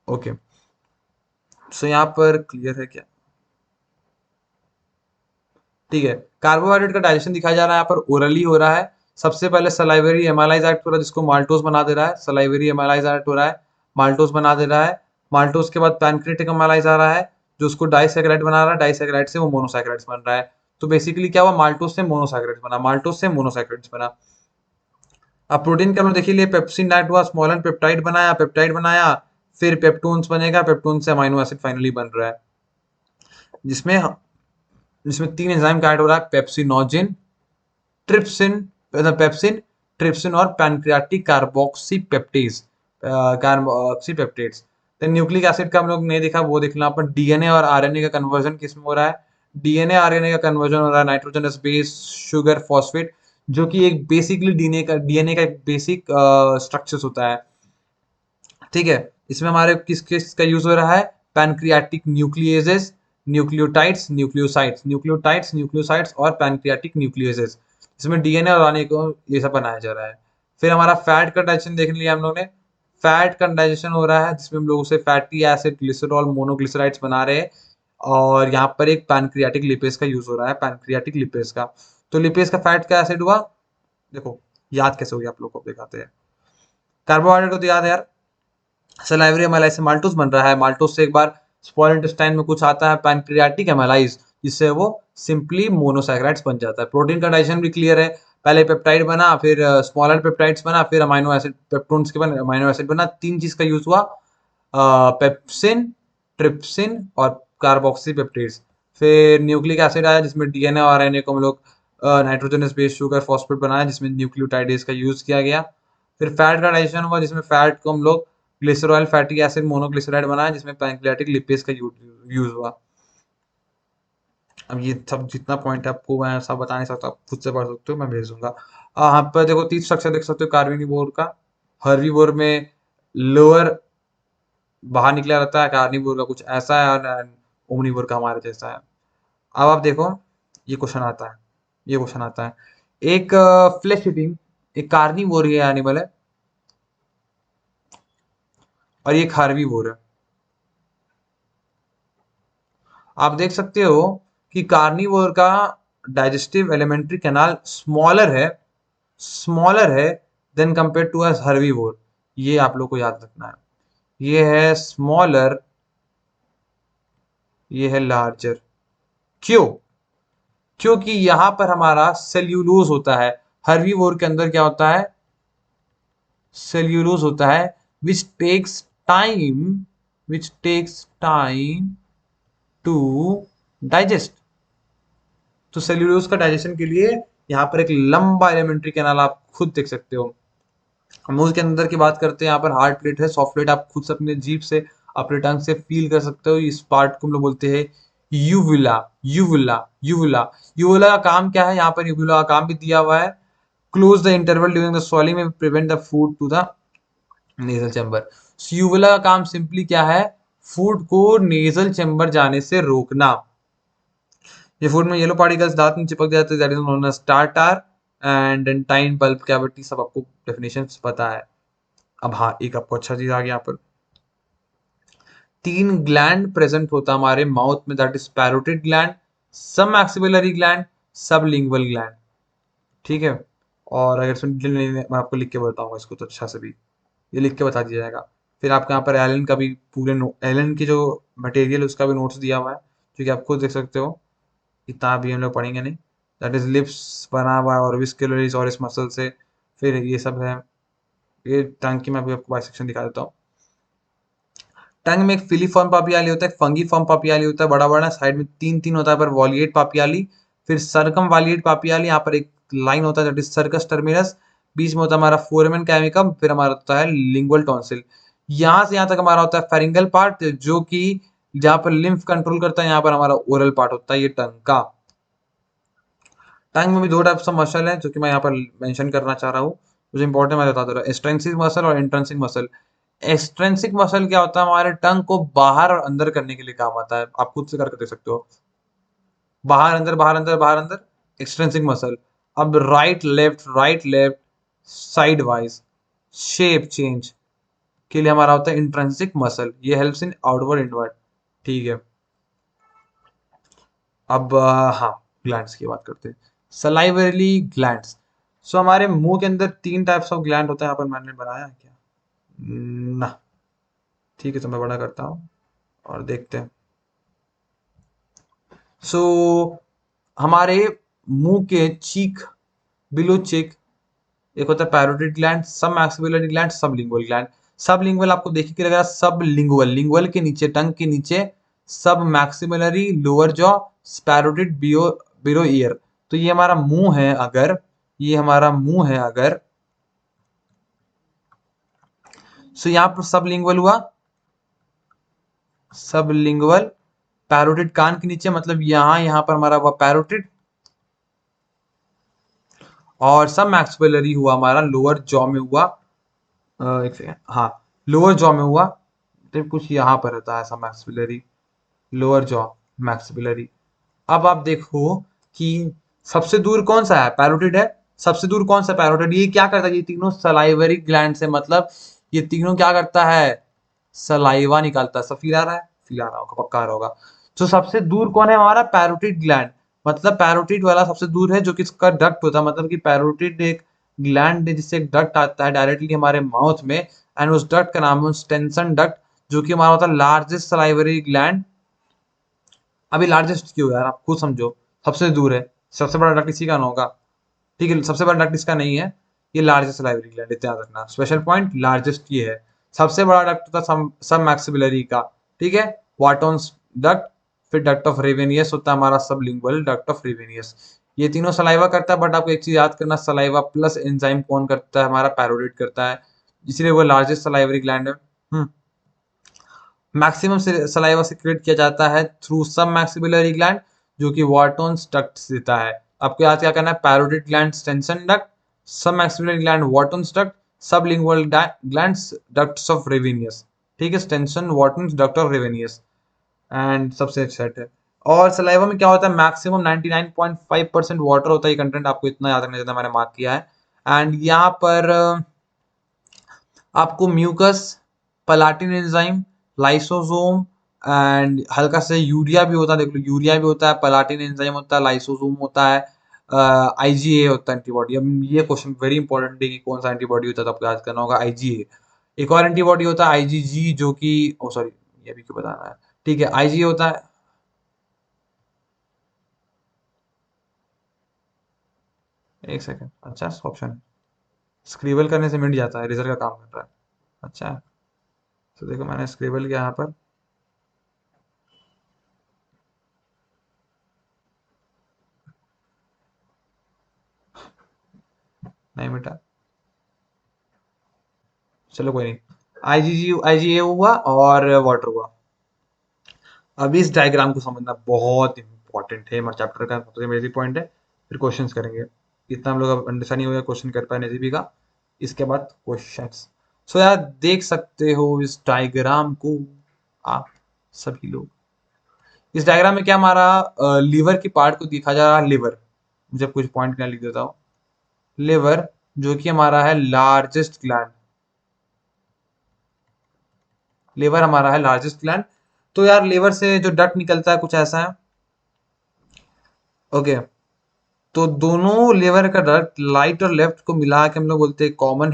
S1: ओके। सो यहाँ पर क्लियर है क्या? ठीक है। कार्बोहाइड्रेट का डाइजेशन दिखाया जा रहा है, यहाँ पर ओरली हो रहा है। सबसे पहले सलाइवरी एमाइलाइज एक्ट हो रहा है, जिसको माल्टोज बना दे रहा है। सलाइवरी एमाइलाइज एक्ट हो रहा है, माल्टोज बना दे रहा है। माल्टोज के बाद पैनक्रेटिक एमाइलाइज आ रहा है, जो उसको डाइसैकेराइड बना रहा है। डाइसैकेराइड से वो मोनोसैकेराइड्स बन रहा है। तो बेसिकली क्या हुआ, माल्टोज से मोनोसैकेराइड्स बना, माल्टोज से मोनोसैकेराइड्स बना। अब प्रोटीन का हम लोग देखिए लिए, पेप्सिन एक्ट हुआ, स्मॉल एंड पेप्टाइड बनाया, पेप्टाइड बनाया, फिर पेप्टोन्स बनेगा, पेप्टोन से अमाइनो एसिड फाइनली बन रहा है। जिसमें जिसमें 3 एंजाइम का ऐड हो रहा है, पेप्सिनोजिन, ट्रिप्सिन, पेप्सिन, ट्रिप्सिन और पैनक्रियाटिक कार्बोक्सी पेप्टेज, कार्बोक्सी पेप्टेड्स। तो न्यूक्लिक एसिड का हम लोग नहीं देखा, वो देखना अपन। डीएनए और आरएनए का कन्वर्जन किसमें हो रहा है? डीएनए आरएनए का कन्वर्जन हो रहा है नाइट्रोजनस बेस शुगर फॉस्फेट, जो कि एक बेसिकली डीएनए का एक बेसिक स्ट्रक्चर्स होता है। ठीक है। इसमें हमारे किस किस का यूज हो रहा है? Pancreatic nucleases, nucleotides, nucleosides, nucleotides, nucleosides और पैनक्रियाटिक न्यूक्लियेजेस। इसमें डीएनए और आरएनए को ये सब बनाया जा रहा है। फिर हमारा फैट का डाइजेशन देख लिया हम लोग ने। फैट का डाइजेशन हो रहा है, जिसमें हम लोग उसे फैटी एसिड, ग्लिसरॉल, मोनोग्लिसराइड्स बना रहे हैं। और यहाँ पर एक पैनक्रियाटिक लिपेज का यूज हो रहा है, पैनक्रियाटिक लिपेज का। तो लिपेज का फैट का एसिड हुआ। देखो, याद कैसे हो गया आप लोग को दिखाते हैं। कार्बोहाइड्रेट को तो याद है यार, सलाइवरी एमाइलाइज से माल्टोज बन रहा है। माल्टोज से एक बार स्मॉल इंटेस्टाइन में कुछ आता है, पैनक्रियाटिक एमाइलाइज, जिससे वो सिंपली मोनोसैकेराइड्स बन जाता है। प्रोटीन का डाइजेशन भी क्लियर है। पहले पेप्टाइड बना, फिर स्मॉलर पेप्टाइड्स बना, फिर अमाइनो एसिड, पेप्टोन्स के बाद अमाइनो एसिड बना। 3 चीज का यूज हुआ, पेप्सिन, ट्रिप्सिन और कार्बोक्सी पेप्टाइड्स। फिर न्यूक्लिक एसिड आया, जिसमें डीएनए और आरएनए को हम लोग नाइट्रोजनस बेस शुगर फॉस्फेट बनाया, जिसमें न्यूक्लियोटाइडेज का यूज किया गया। फिर फैट का डाइजेशन हुआ, जिसमें फैट को हम लोग ग्लिसरॉयल फैटी एसिड मोनोग्लिसराइड बनाया, जिसमें पैनक्रियाटिक लिपेज का यूज हुआ। अब ये सब जितना पॉइंट है आपको मैं सब बता नहीं सकता, आप खुद से पढ़ सकते हो, मैं भेज दूंगा। यहाँ पर देखो 3 स्ट्रक्चर देख सकते हो कार्निवोर का। हर्बीवोर में लोअर बाहर निकला रहता है, कार्निवोर का कुछ ऐसा है, और ओमनिवोर का हमारे जैसा है। अब आप देखो, ये क्वेश्चन आता है, ये क्वेश्चन आता है। एक फ्लेश ईटिंग, एक कार्निवोर ये एनिमल है, और ये एक हर्बीवोर है। आप देख सकते हो कि कार्निवोर का डाइजेस्टिव एलिमेंट्री कैनाल स्मॉलर है then compare to as herbivore. ये आप लोग को याद रखना है। ये है स्मॉलर, ये है लार्जर। क्यों? क्योंकि यहां पर हमारा सेल्यूलोज होता है। हर्बीवोर के अंदर क्या होता है? सेल्यूलोज होता है, which takes time, which takes time to digest. तो सेल्यूलोज का डाइजेशन के लिए यहाँ पर एक लंबा एलिमेंट्री कैनाल आप खुद देख सकते हो। हम उसके अंदर की बात करते हैं, यहाँ पर हार्ड प्लेट है, सॉफ्ट प्लेट आप खुद से अपने जीभ से, अपने टंग से फील कर सकते हो। इस पार्ट को हम लोग बोलते हैं यूविला, यूविला, यूविला, यूविला का काम क्या है? यहाँ पर यूविला का काम भी दिया हुआ है, close the interval during the swallowing में prevent the food to the nasal chamber. Uvula का काम सिंपली क्या है? फूड को नेजल चैम्बर जाने से रोकना। ये फूड में येलो पार्टिकल्स दांत में चिपक जाते हैं, that is known as tartar and dentine pulp cavity, सब आपको डेफिनेशंस पता है। अब हाँ, एक आपको अच्छा चीज आ गया यहाँ पर, 3 ग्लैंड प्रेजेंट होता है हमारे माउथ में, दैट इज पैरोटिड ग्लैंड, सब मैक्सिलरी ग्लैंड, सब लिंगुअल ग्लैंड। ठीक है, और अगर सुन मैं आपको लिख के बताऊंगा इसको तो अच्छा से भी, ये लिख के बता दिया जाएगा। फिर आपको यहाँ पर एलन का भी पूरे एलन की जो मटेरियल उसका भी नोट्स दिया हुआ है, जो कि आप खुद देख सकते हो, इतना भी हम लोग पढ़ेंगे नहीं। दैट इज लिप्स बना हुआ है और विस्कुलरिस और इस मसल से, फिर ये सब है। ये टंग की मैं अभी आपको बाइसेक्शन दिखा देता हूँ। टंग में एक फिलीफॉर्म पापियाली होता है, एक फंगीफॉर्म पापियाली होता है, बड़ा बड़ा साइड में तीन तीन होता है पर वॉलिएट पापियाली, फिर सर्कम वॉलिएट पापियाली, यहाँ पर एक लाइन होता है दैट इज सर्कस टर्मिनस, बीच में होता है हमारा फोरमेन कैमिकम, फिर हमारा होता है लिंगुअल टॉन्सिल। यहाँ से यहाँ तक हमारा होता है फेरिंगल पार्ट, जो कि जहाँ पर लिम्फ कंट्रोल करता है, यहाँ पर हमारा ओरल पार्ट होता है ये टंग का। टंग में भी दो टाइप ऑफ मसल है जो कि मैं यहाँ पर मेंशन करना चाह रहा हूँ, मुझे इंपॉर्टेंट मैं बता दे रहा हूँ, एक्सट्रिंसिक मसल और इंट्रिंसिक मसल। एक्सट्रिंसिक मसल क्या होता है? हमारे टंग को बाहर और अंदर करने के लिए काम आता है, आप खुद से करके देख सकते हो, बाहर अंदर बाहर अंदर बाहर अंदर, एक्सट्रिंसिक मसल। अब right left side wise shape change के लिए हमारा होता है इंट्रिंसिक मसल, ये हेल्प्स इन आउटवर्ड इनवर्ड। ठीक है, अब हाँ, ग्लैंड्स की बात करते हैं, सलाइवरी ग्लैंड्स। सो हमारे मुंह के अंदर तीन टाइप्स ऑफ ग्लैंड होता है, यहाँ पर मैंने बनाया है क्या? ना, ठीक है, तो मैं बड़ा करता हूँ और देखते हैं। सो हमारे मुंह के चीक, बिलो चीक, एक होता है पैरोटिड ग्लैंड, सब मैक्सिलरी ग्लैंड, सब लिंगुअल ग्लैंड। सब लिंगुअल आपको देख के लगेगा, सब लिंगुअल, लिंगुअल के नीचे, टंग के नीचे सब मैक्सिलरी, लोअर जॉ, पैरोटिड, बियो बिलो ईयर। तो ये हमारा मुंह है अगर, ये हमारा मुंह है अगर, सो यहाँ पर सब लिंगुअल हुआ, सब लिंगुअल, पैरोटिड कान के नीचे, मतलब यहाँ यहाँ पर हमारा हुआ पैरोटिड, और सब मैक्सिलरी हुआ हमारा लोअर जॉ में हुआ, एक सेकेंड, हाँ, लोअर जॉ में हुआ, तो कुछ यहाँ पर रहता है ऐसा मैक्सिलरी, लोअर जॉ, मैक्सिलरी। अब आप देखो कि सबसे दूर कौन सा है? पैरोटिड है। सबसे दूर कौन सा पैरोटिड? ये क्या करता है? ये तीनों सलाइवरी ग्लैंड से, मतलब ये तीनों क्या करता है? सलाइवा निकालता है। सब फील आ रहा है? फील आ रहा होगा, पक्का आ रहा होगा। तो सबसे दूर कौन है? हमारा पैरोटिड ग्लैंड, मतलब पैरोटिड वाला सबसे दूर है, जो कि इसका डक्ट होता है, मतलब कि पैरोटिड एक ग्लैंड है जिससे एक डक्ट आता है डायरेक्टली हमारे माउथ में, एंड उस डक्ट का नाम है स्टेंसन डक्ट, जो कि हमारा होता है लार्जेस्ट सलाइवरी ग्लैंड। अभी लार्जेस्ट क्यों यार, आप खुद समझो, सबसे दूर है, सबसे बड़ा डक्ट इसी का ना होगा। ठीक है, सबसे बड़ा डक्ट इसका नहीं है, ये लार्जेस्ट सलाइवरी ग्लैंड, इतना याद रखना, स्पेशल पॉइंट, लार्जेस्ट ये है। सबसे बड़ा डक्ट होता है सब मैक्सिलरी का, ठीक है, वाटोन्स डक्ट, फिर डक्ट ऑफ रेवेनियस होता है हमारा सबलिंगुअल डक्ट ऑफ रेवेनियस। ये तीनों सलाइवा करता है, बट आपको एक चीज याद करना, सलाइवा प्लस एंजाइम कौन करता है? हमारा पैरोटिड करता है, इसीलिए वो लार्जेस्ट सलाइवरी ग्लैंड है। मैक्सिमम सलाइवा सिक्रेट किया जाता है थ्रू सब मैक्सिलरी ग्लैंड, जो कि वाटोन्स डक्ट देता है। आपको याद क्या करना है? Parotid gland Stensen duct, submaxillary gland Wharton's duct, sublingual glands ducts of Rivinus. ठीक है, Stensen, Wharton's, duct of Rivinus, and सबसे सेट है। और सलाइवा में क्या होता है? मैक्सिमम 99.5% वाटर होता है, ये कंटेंट आपको इतना याद रखना, जितना मैंने मार्क किया है। एंड यहाँ पर आपको म्यूकस, पलाटिन एंजाइम, लाइसोसोम, एंड हल्का से यूरिया भी होता है, देख लो, यूरिया भी होता है, पलाटिन एंजाइम होता है, लाइसोसोम होता है, आईजीए होता है एंटीबॉडी। अब ये क्वेश्चन वेरी इंपॉर्टेंट है कि कौन सा एंटीबॉडी होता है, तो आपको याद करना होगा आईजीए। एक और एंटीबॉडी होता है आईजीजी, जो कि, ओ सॉरी, ये भी क्यों बताना है, ठीक है, आईजीए होता है। एक सेकंड, अच्छा ऑप्शन है, स्क्रिबल करने से मिट जाता है, रिजल्ट का काम कर रहा है। अच्छा है, तो देखो मैंने स्क्रिबल किया यहाँ पर, नहीं मिटा, चलो कोई नहीं। आईजीजी, आईजीए हुआ और वाटर हुआ। अभी इस डायग्राम को समझना बहुत इंपॉर्टेंट है, हमारे चैप्टर का सबसे मेजर पॉइंट है। फिर क्वेश्चंस करेंगे। इतना हम लोग अब अंडरस्टैंड नहीं हो गया क्वेश्चन कर पाए एनसीबी का, इसके बाद क्वेश्चंस। सो यार देख सकते हो इस डायग्राम को आप सभी लोग। इस डायग्राम में क्या हमारा लीवर की पार्ट को दिखा जा रहा है। लीवर, मुझे कुछ पॉइंट क्या लिख देता हूँ। लीवर जो कि हमारा है लार्जेस्ट ग्लैंड। लीवर हमारा है लार्जेस्ट ग्लैंड। तो यार लीवर से जो डक्ट निकलता है कुछ ऐसा है। ओके, तो दोनों लीवर का डक्ट राइट और लेफ्ट को मिला के हम लोग बोलते हैं कॉमन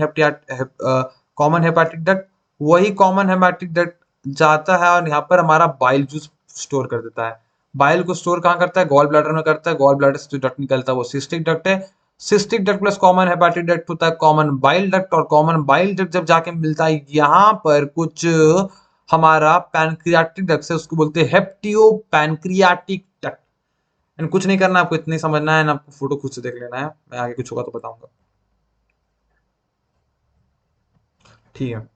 S1: हेपाटिक डक्ट। वही कॉमन हेपाटिक डक्ट जाता है और यहाँ पर हमारा बाइल जूस स्टोर कर देता है। बाइल को स्टोर कहाँ करता है? गॉल ब्लैडर में करता है। गॉल ब्लैडर से जो डक्ट निकलता है वो सिस्टिक डक्ट है। Cystic duct plus common hepatic duct होता है कॉमन बाइल डक्ट। और कॉमन बाइल डक्ट जब जाके मिलता है यहाँ पर कुछ हमारा पैनक्रियाटिक डक्ट से, उसको बोलते हैं हेप्टियो पैनक्रियाटिक डक्ट। एंड कुछ नहीं करना, आपको इतनी समझना है ना, आपको फोटो खुद से देख लेना है, मैं आगे कुछ होगा तो बताऊंगा। ठीक है,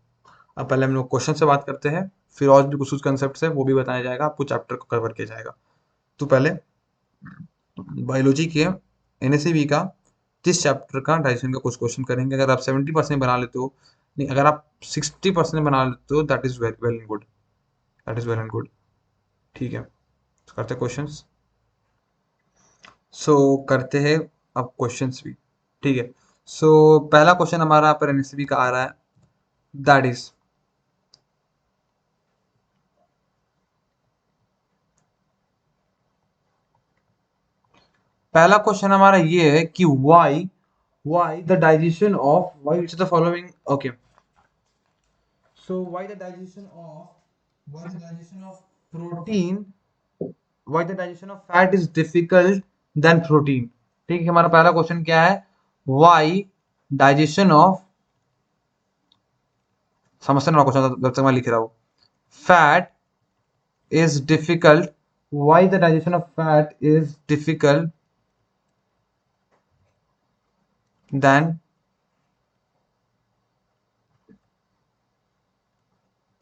S1: अब पहले हम लोग क्वेश्चन से बात करते हैं, फिर और भी कुछ कंसेप्ट है वो भी बताया जाएगा, आपको चैप्टर को कवर किया जाएगा। तो पहले बायोलॉजी के एनएससीबी का जिस चैप्टर का डाइजेशन का कुछ क्वेश्चन करेंगे। अगर आप 70% बना लेते हो, नहीं अगर आप 60% बना लेते हो, that is very well and good. That is well and good. ठीक है, तो करते हैं क्वेश्चंस। सो करते हैं अब क्वेश्चंस भी। ठीक है, सो पहला क्वेश्चन हमारा पर एनएससीबी का आ रहा है, दैट इज, पहला क्वेश्चन हमारा ये है कि why the digestion of, why it's the following. Okay, so why the digestion of protein, why the digestion of fat is difficult then protein. ठीक है, हमारा पहला क्वेश्चन क्या है? व्हाई डाइजेशन ऑफ, समझते ना क्वेश्चन जब तक मैं लिख रहा हूँ। Fat is difficult, why the digestion of fat is difficult than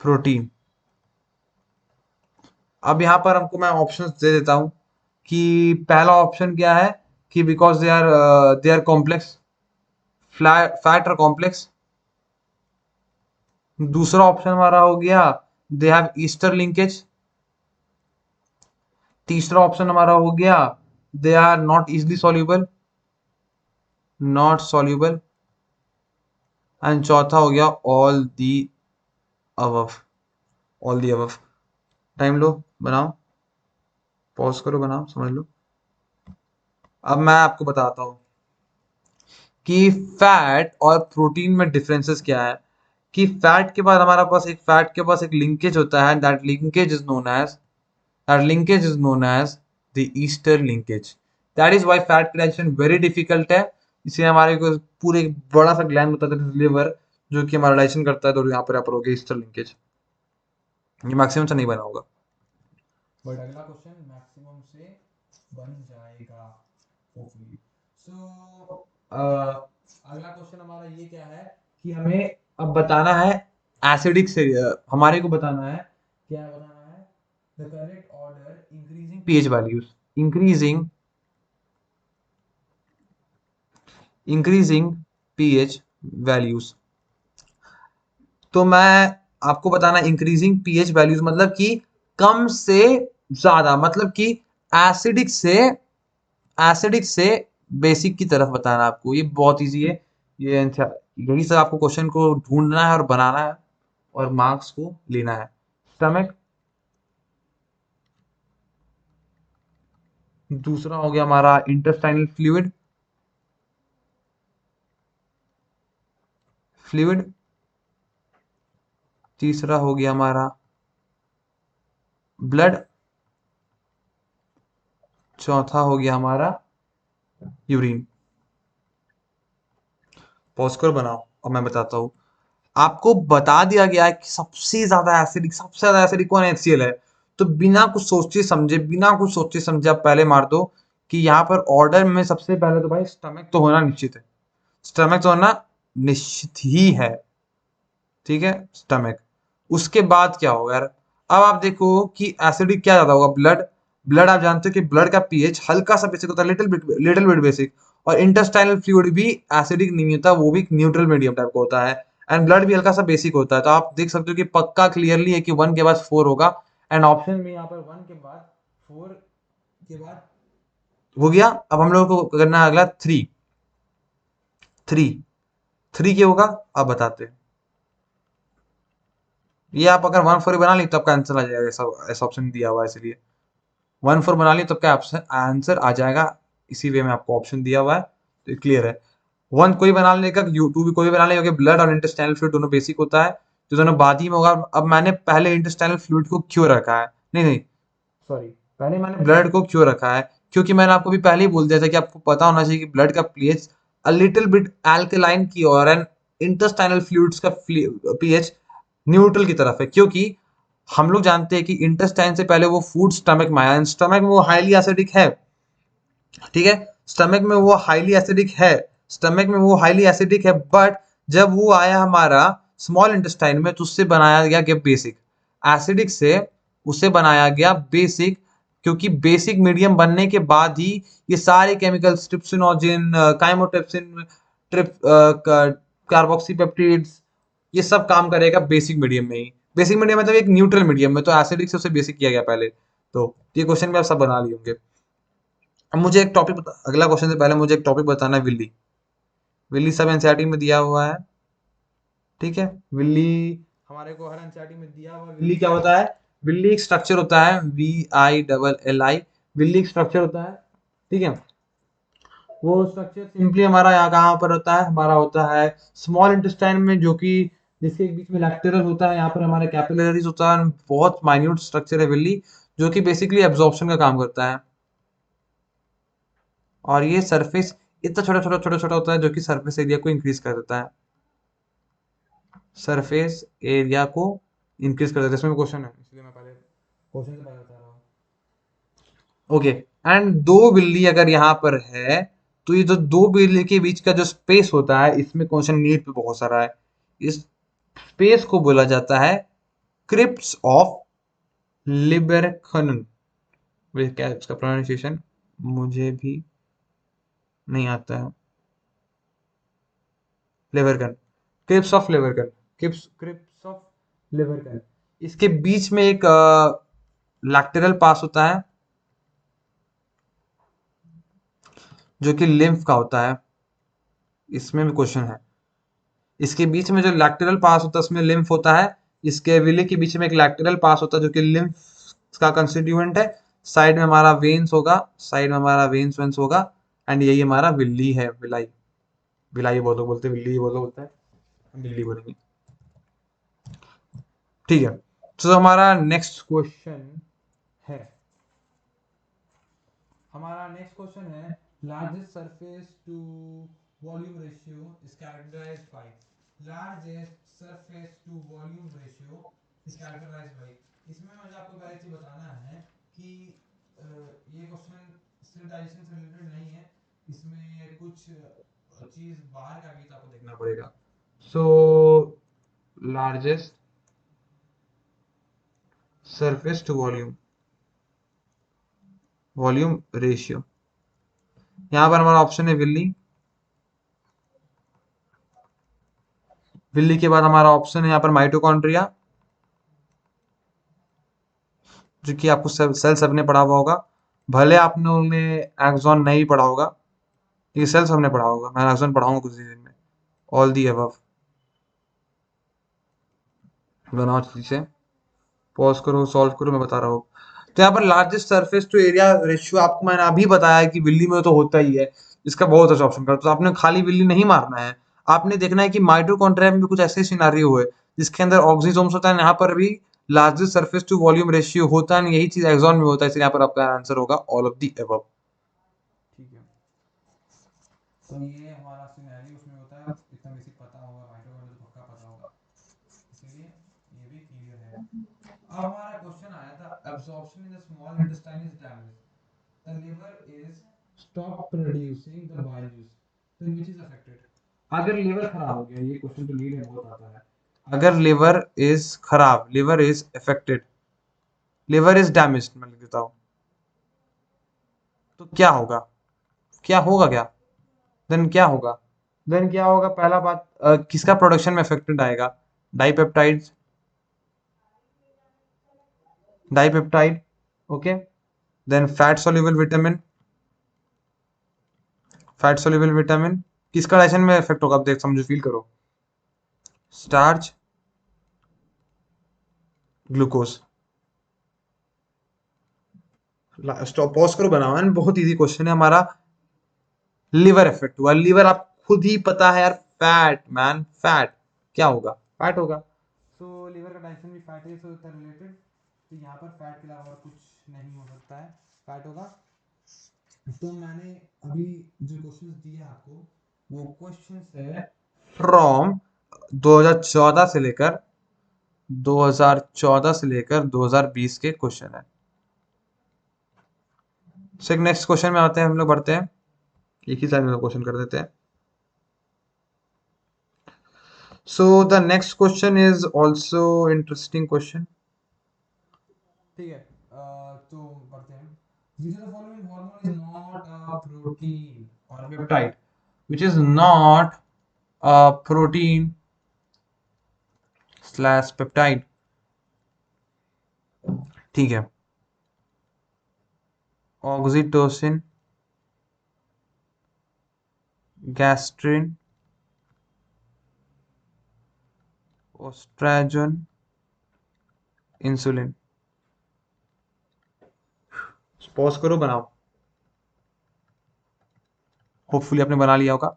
S1: protein. अब यहाँ पर हमको मैं ऑप्शंस दे देता हूँ कि पहला ऑप्शन क्या है कि because they are complex, fat और कॉम्प्लेक्स। दूसरा ऑप्शन हमारा हो गया दे हैव ईस्टर लिंकेज। तीसरा ऑप्शन हमारा हो गया they are not easily soluble, not soluble. And चौथा हो गया all the above, all the above. Time लो, बनाओ, पॉज करो, बनाओ, समझ लो। अब मैं आपको बताता हूँ कि फैट और प्रोटीन में डिफरेंसेस क्या है। कि फैट के बाद हमारा पास एक, फैट के पास एक लिंकेज होता है, that linkage is known as the ester linkage. That is why fat digestion very difficult है। इसलिए हमारे को पूरे एक बड़ा सा ग्लैंड होता है लिवर, जो कि हमारा डाइजेशन करता है। तो यहाँ पर हो गया ईस्टर लिंकेज। ये मैक्सिमम से नहीं बना होगा, बट अगला क्वेश्चन मैक्सिमम से बन जाएगा होपफुली। सो अगला क्वेश्चन हमारा ये क्या है कि हमें अब बताना है एसिडिक से, हमारे को बताना है, क्या बताना है? The correct order increasing pH values, increasing increasing pH values. तो मैं आपको बताना इंक्रीजिंग पीएच वैल्यूज मतलब कि कम से ज्यादा, मतलब कि एसिडिक से, एसिडिक से बेसिक की तरफ बताना है आपको। ये बहुत इजी है। ये यही से आपको क्वेश्चन को ढूंढना है और बनाना है और मार्क्स को लेना है। स्टमक, दूसरा हो गया हमारा इंटेस्टाइनल फ्लूइड, फ्लूइड। तीसरा हो गया हमारा ब्लड। चौथा हो गया हमारा यूरिन। पॉज कर बनाओ और मैं बताता हूँ। आपको बता दिया गया है कि सबसे ज्यादा एसिडिक कौन HCl है। तो बिना कुछ सोचे समझे, बिना कुछ सोचे समझे आप पहले मार दो कि यहाँ पर ऑर्डर में सबसे पहले तो भाई स्टमक तो होना निश्चित है। स्टमक तो होना निश्चित ही है। ठीक है, स्टमक। उसके बाद क्या होगा यार? अब आप देखो कि एसिडिक क्या ज्यादा होगा, ब्लड। ब्लड आप जानते हो कि ब्लड का पीएच हल्का सा बेसिक होता है, लिटिल बिट बेसिक। और इंटेस्टाइनल फ्लूइड भी एसिडिक नहीं होता, वो भी न्यूट्रल मीडियम टाइप का होता है। एंड ब्लड भी हल्का सा बेसिक होता है। तो आप देख सकते हो कि पक्का क्लियरली है कि 1 के बाद 4 होगा। एंड ऑप्शन में यहाँ पर 1 के बाद 4 के बाद हो गया। अब हम लोग को करना है अगला 3। 3 3 क्या होगा आप बताते हैं। ये आप अगर 1 4 बना ली तब का आंसर आ जाएगा, ऐसा ऐसा ऑप्शन दिया हुआ है इसलिए। 1 4 बना ली तब का आंसर आ जाएगा। इसी वे में आपको ऑप्शन दिया हुआ है, तो क्लियर है। 1 कोई बना लेगा, 2 भी कोई बना लेगा, क्योंकि ब्लड और इंटेस्टाइनल फ्लूइड दोनों बेसिक होता है, तो दोनों बाद ही में होगा। अब मैंने पहले इंटेस्टाइनल फ्लूइड को क्यों रखा है, नहीं नहीं सॉरी, पहले मैंने ब्लड को क्यों रखा है, क्योंकि मैंने आपको भी पहले ही बोल दिया था कि आपको पता होना चाहिए कि ब्लड का pH a little bit alkaline की और एन इंटेस्टाइनल फ्लूइड्स का पीएच न्यूट्रल की तरफ है। क्योंकि हम लोग जानते हैं कि इंटेस्टाइन से पहले वो फूड स्टमक में आया, स्टमक में वो हाईली एसिडिक है, ठीक है। स्टमक में वो हाईली एसिडिक है, स्टमक में वो हाईली एसिडिक है, बट जब वो आया हमारा स्मॉल इंटेस्टाइन में तो उससे बनाया गया बेसिक। एसिडिक से उसे बनाया गया बेसिक, क्योंकि बेसिक मीडियम बनने के बाद ही ये सारे केमिकल्स, ट्रिप्सिनोजिन, काइमोटेप्सिन, ट्रिप कार्बोक्सीपेप्टिड्स, ये सब काम करेगा बेसिक मीडियम में ही। बेसिक मीडियम मतलब एक न्यूट्रल मीडियम में, तो एसिडिक से उसे बेसिक किया गया पहले। तो ये क्वेश्चन भी आप सब बना लिए होंगे। अब मुझे एक टॉपिक अगला क्वेश्चन से पहले मुझे एक टॉपिक बताना है, विल्ली। विल्ली सब एनसीईआरटी में दिया हुआ है, ठीक है। विल्ली हमारे को हर एनसीईआरटी में दिया हुआ है। विल्ली क्या होता है, विल्ली एक स्ट्रक्चर होता है, VILLI। विल्ली एक स्ट्रक्चर होता है, ठीक है। वो स्ट्रक्चर सिंपली हमारा यहाँ कहाँ पर होता है, हमारा होता है स्मॉल इंटेस्टाइन में, जो कि जिसके बीच में लैक्टेरल होता है, यहाँ पर हमारे कैपिलरीज होता है। बहुत माइन्यूट स्ट्रक्चर है विल्ली, जो कि बेसिकली एब्जॉर्प्शन का काम करता है। और ये सरफेस इतना छोटा छोटा छोटा छोटा होता है, जो कि सरफेस एरिया को इंक्रीज कर देता है, सरफेस एरिया को इंक्रीज कर देता है। इसमें क्वेश्चन है, इसलिए मैं पहले क्वेश्चन से पहले बता रहा हूँ। ओके। एंड दो बिल्ली अगर यहाँ पर है, तो ये जो दो बिल्ली के बीच का जो स्पेस होता है, इसमें क्वेश्चन नीट पे बहुत सारा है। इस स्पेस को बोला जाता है क्रिप्स ऑफ लिबरखनन। क्या है इसका प्रोनाउंसिएशन, मुझे भी नहीं आता है। लेवरकन, क्रिप्स ऑफ लेवरकन, क्रिप्स ऑफ लेवरकन। इसके बीच में एक लैक्टेरल पास होता है, जो कि लिम्फ का होता है। इसमें भी क्वेश्चन है। इसके बीच में जो लैक्टेरल पास होता है उसमें लिम्फ होता है। इसके विले के बीच में एक लैक्टेरल पास होता है, जो कि लिम्फ का कंस्टिट्यूएंट है। साइड में हमारा वेन्स होगा, साइड में हमारा वेन्स वेन्स होगा। एंड यही हमारा विल्ली है, विलाई। विलाई बहुत लोग बोलते हैं, विल्ली बहुत लोग बोलते हैं, हम विल्ली बोलेंगे, ठीक है। तो हमारा नेक्स्ट क्वेश्चन है, हमारा नेक्स्ट क्वेश्चन है, largest surface to volume ratio is characterized by. Largest surface to volume ratio is characterized by. इसमें मुझे आपको पहले चीज बताना है कि ये क्वेश्चन सिर्फ डाइजेशन से रिलेटेड नहीं है, इसमें कुछ चीज बाहर का भी तो आपको देखना पड़ेगा। So largest surface to volume, volume ratio, यहाँ पर हमारा ऑप्शन है विल्ली। विल्ली के बाद हमारा ऑप्शन है यहाँ पर माइटोकॉन्ड्रिया, जो कि आपको सेल सबने पढ़ा हुआ होगा। भले आपने उन्हें एक्सॉन नहीं पढ़ा होगा, ये सेल सबने पढ़ा होगा। मैं एक्सॉन पढ़ाऊंगा कुछ दिन में। ऑल दी अबव, बनाओ जल्दी से, पॉज करो, सॉल्व करो, मैं बता रहा हूँ। तो यहाँ पर largest surface to area ratio आपको मैंने अभी बताया है कि विल्ली में तो होता ही है। इसका बहुत अच्छा ऑप्शन कर, तो आपने खाली विल्ली नहीं मारना है। आपने देखना है कि माइटोकॉन्ड्रिया में भी कुछ ऐसे सिनारियो है जिसके अंदर ऑक्सीजोम्स होता है, यहाँ पर भी largest surface to volume ratio होता है। यही चीज एक्सॉन में होता है, इसलिए यहाँ पर आपका आंसर होगा ऑल ऑफ दी अबव, ठीक है। तो ये हमारा सिनेरियो उसमें होता है, इतना बेसिक पता होगा, माइटोकॉन्ड्रिया तो पक्का पता होगा, इसीलिए ये भी क्लियर है। अब हमारा क्वेश्चन आया था, absorption in the small intestine is damaged, the liver is stop producing the bile juice, then which is affected। अगर लिवर खराब हो गया, ये क्वेश्चन तो लीड में बहुत आता है। अगर लिवर इज खराब, liver is affected, liver is damage, मैं लिख देता हूँ। तो क्या होगा, क्या होगा क्या, देन क्या होगा, देन क्या होगा, पहला बात किसका प्रोडक्शन में इफेक्टेड आएगा, dipeptide, dipeptide, okay. Then fat soluble vitamin, fat soluble vitamin किसका डाइजेशन में इफेक्ट होगा, आप देख समझो फील करो, स्टार्च, ग्लूकोज। स्टॉप पॉज करो, बनाओ, एंड बहुत इजी क्वेश्चन है हमारा। लिवर इफेक्ट हुआ, लिवर आप खुद ही पता है यार, फैट मैन, फैट, क्या होगा, फैट होगा। सो लिवर का डाइजेशन भी फैट से होता है रिलेटेड, तो यहाँ पर फैट के अलावा और कुछ नहीं हो सकता है, फैट होगा। तो मैंने अभी जो क्वेश्चंस दिए आपको, वो क्वेश्चंस है फ्रॉम 2014 से लेकर 2014 से लेकर 2020 के क्वेश्चन है। सो नेक्स्ट क्वेश्चन में आते हैं, हम लोग बढ़ते हैं, एक ही साथ में क्वेश्चन कर देते हैं। So the next question is also interesting question, ठीक है। तो बढ़ते हैं, which of the following hormone is not a protein or peptide, which is not a protein slash peptide, ठीक है। Oxytocin, gastrin, oestrogen, insulin. Pause करो, बनाओ, hopefully आपने बना लिया होगा।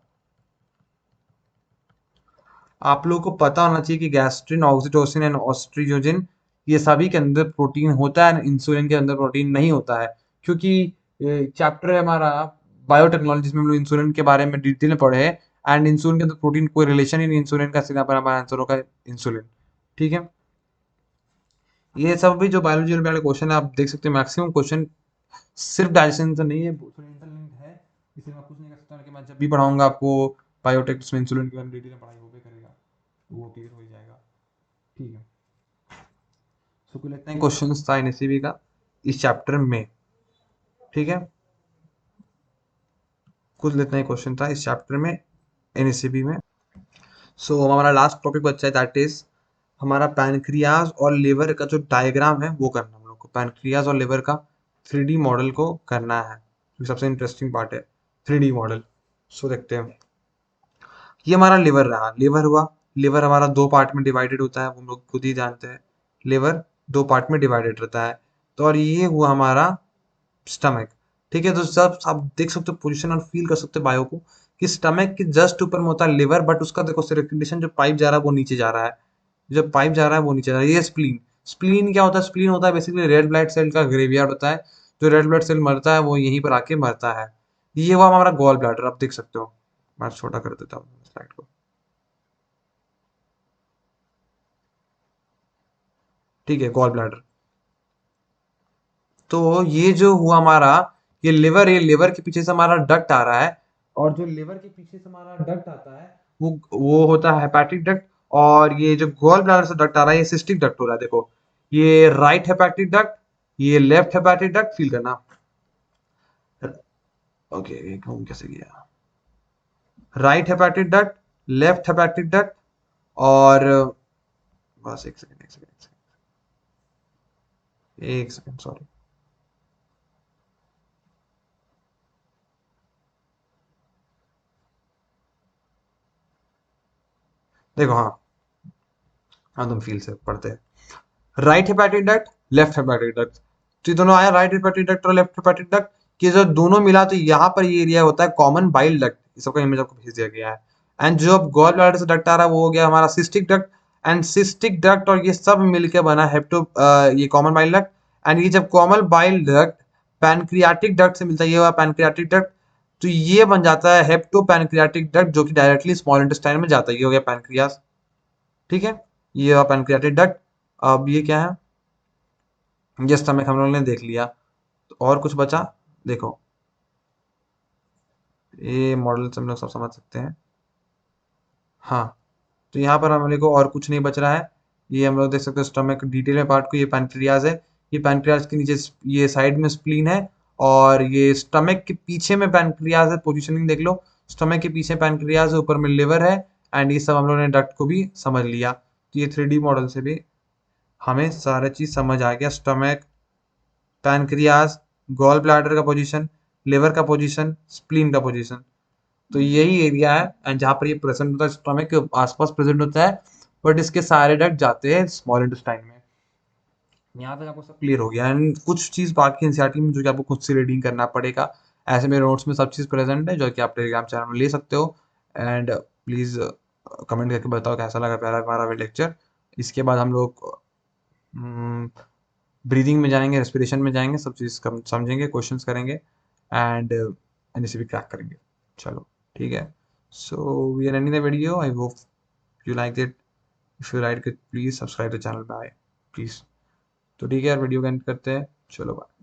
S1: आप लोगों को पता होना चाहिए कि गैस्ट्रिन, ऑक्सीटोसिन एंड ऑस्ट्रियोजिन, ये सभी के अंदर प्रोटीन होता है, इंसुलिन के अंदर प्रोटीन नहीं होता है, क्योंकि चैप्टर है हमारा बायोटेक्नोलॉजी, जिसमें हम लोग इंसुलिन के बारे में डिटेल में पढ़े हैं, एंड इंसुलिन के अंदर प्रोटीन कोई रिलेशन ही नहीं, इंसुलिन का सीधा पर हमारा आंसर होगा इंसुलिन, ठीक है। ये सब भी जो बायोलॉजी वाले क्वेश्चन है, आप देख सकते हैं मैक्सिमम क्वेश्चन सिर्फ डाइजेशन से नहीं है, इंटरलिंक्ड है, इसलिए मैं कुछ नहीं कर सकता कि मैं जब भी पढ़ाऊंगा आपको बायोटेक, उसमें इंसुलिन के बारे में डिटेल में पढ़ाई होगा करेगा, तो वो क्लियर हो जाएगा, ठीक है। सो कुल इतना ही क्वेश्चन था एनएससीबी का इस चैप्टर में, ठीक है। कुल इतना ही क्वेश्चन था इस चैप्टर में एनएससीबी में। सो हमारा लास्ट टॉपिक बचा है, दैट इज हमारा पैनक्रियाज और लिवर का जो डायग्राम है वो करना, हम लोग को पैनक्रियाज और लिवर का 3D मॉडल को करना है, ये सबसे इंटरेस्टिंग पार्ट है, 3D मॉडल। सो देखते हैं, ये हमारा लिवर रहा, लिवर हुआ, लिवर हमारा दो पार्ट में डिवाइडेड होता है, वो हम लोग खुद ही जानते हैं, लिवर दो पार्ट में डिवाइडेड रहता है। तो और ये हुआ हमारा स्टमक, ठीक है। तो सब आप देख सकते हो पोजीशन और फील कर सकते हो बायो को, कि स्टमक के जस्ट ऊपर में होता है लिवर, बट उसका देखो सर्कुलेशन जो पाइप जा रहा है वो नीचे जा रहा है, जो पाइप जा रहा है वो नीचे जा रहा है। ये स्प्लीन, स्प्लीन क्या होता है, स्प्लीन होता है बेसिकली रेड ब्लड सेल का ग्रेवयार्ड होता है, जो रेड ब्लड सेल मरता है वो यहीं पर आके मरता है। ये हुआ हमारा गॉल ब्लैडर, आप देख सकते हो, मैं छोटा कर देता हूँ स्लाइड को, ठीक है, गॉल ब्लैडर। तो ये जो हुआ हमारा, ये लिवर, ये लिवर के पीछे से हमारा डक्ट आ रहा है, और जो लिवर के पीछे से हमारा डक्ट आता है वो होता है हेपेटिक डक्ट, और ये जो गॉल ब्लैडर से डक्ट आ रहा है ये सिस्टिक डक्ट हो रहा है, देखो ये राइट हेपेटिक डक्ट, ये लेफ्ट हेपेटिक डक्ट, फील करना। ओके, एक घूम कैसे गया, right hepatic duct, left hepatic duct, और बस एक सेकंड, एक सेकंड, एक सेकंड, सॉरी। देखो, हाँ हाँ, तुम फील से पढ़ते हैं, right hepatic duct, left hepatic duct, तो ये दोनों आया, राइट हेपेटिक डक्ट और लेफ्ट हेपेटिक डक्ट, कि जब दोनों मिला तो यहाँ पर ये एरिया होता है कॉमन बाइल डक्ट, इस सबका इमेज आपको भेज दिया गया है। एंड जो अब गॉल ब्लैडर से डक्ट आ रहा है वो हो गया हमारा cystic duct, and cystic duct और ये सब मिलकर बना हेप्टो, ये कॉमन बाइल डक्ट। एंड ये जब common bile duct pancreatic duct से मिलता है, ये हुआ पैनक्रियाटिक डक्ट, तो ये बन जाता है हेप्टो पैनक्रियाटिक डक्ट, जो कि डायरेक्टली स्मॉल इंटेस्टाइन में जाता है, ये हो गया पैनक्रियास, ठीक है। ये हुआ पैनक्रियाटिक डक्ट। अब ये क्या है, ये स्टमक हम लोग ने देख लिया, तो और कुछ बचा, देखो ये मॉडल से हम लोग सब समझ सकते हैं, हाँ। तो यहाँ पर हम लोग को और कुछ नहीं बच रहा है, ये हम लोग देख सकते हैं स्टमक डिटेल में पार्ट को, ये पैनक्रियाज है, ये पैनक्रियाज के नीचे ये साइड में स्प्लीन है, और ये स्टमक के पीछे में पैनक्रियाज है। पोजीशनिंग देख लो, स्टमक के पीछे पैनक्रियाज है, ऊपर में लिवर है, एंड ये सब हम लोगों ने डक्ट को भी समझ लिया। तो ये 3D मॉडल से भी हमें सारा चीज समझ आ गया। स्टमक, पैनक्रियाज, गॉल ब्लैडर का पोजीशन, लिवर का पोजीशन, स्प्लीन का पोजीशन। तो यही एरिया है, एंड जहाँ पर ये प्रेजेंट होता है स्टमक के आसपास प्रेजेंट होता है, बट इसके सारे डक्ट जाते हैं स्मॉल इंटेस्टाइन में। यहाँ तक आपको सब क्लियर हो गया, एंड कुछ चीज़ बाकी एनसीईआरटी में जो कि आपको खुद से रीडिंग करना पड़ेगा। ऐसे मेरे नोट्स में सब चीज़ प्रेजेंट है जो कि आप टेलीग्राम चैनल में ले सकते हो। एंड प्लीज़ कमेंट करके बताओ कैसा लगा पहला हमारा लेक्चर। इसके बाद हम लोग ब्रीदिंग में जाएंगे, रेस्पिरेशन में जाएंगे, सब चीज़ समझेंगे, क्वेश्चंस करेंगे, एंड एनएसबी क्रैक करेंगे। चलो ठीक है। So we are ending the video. I hope you like it. If you like it please subscribe the channel bye please. तो ठीक है यार, वीडियो का एंड करते हैं। चलो बाय।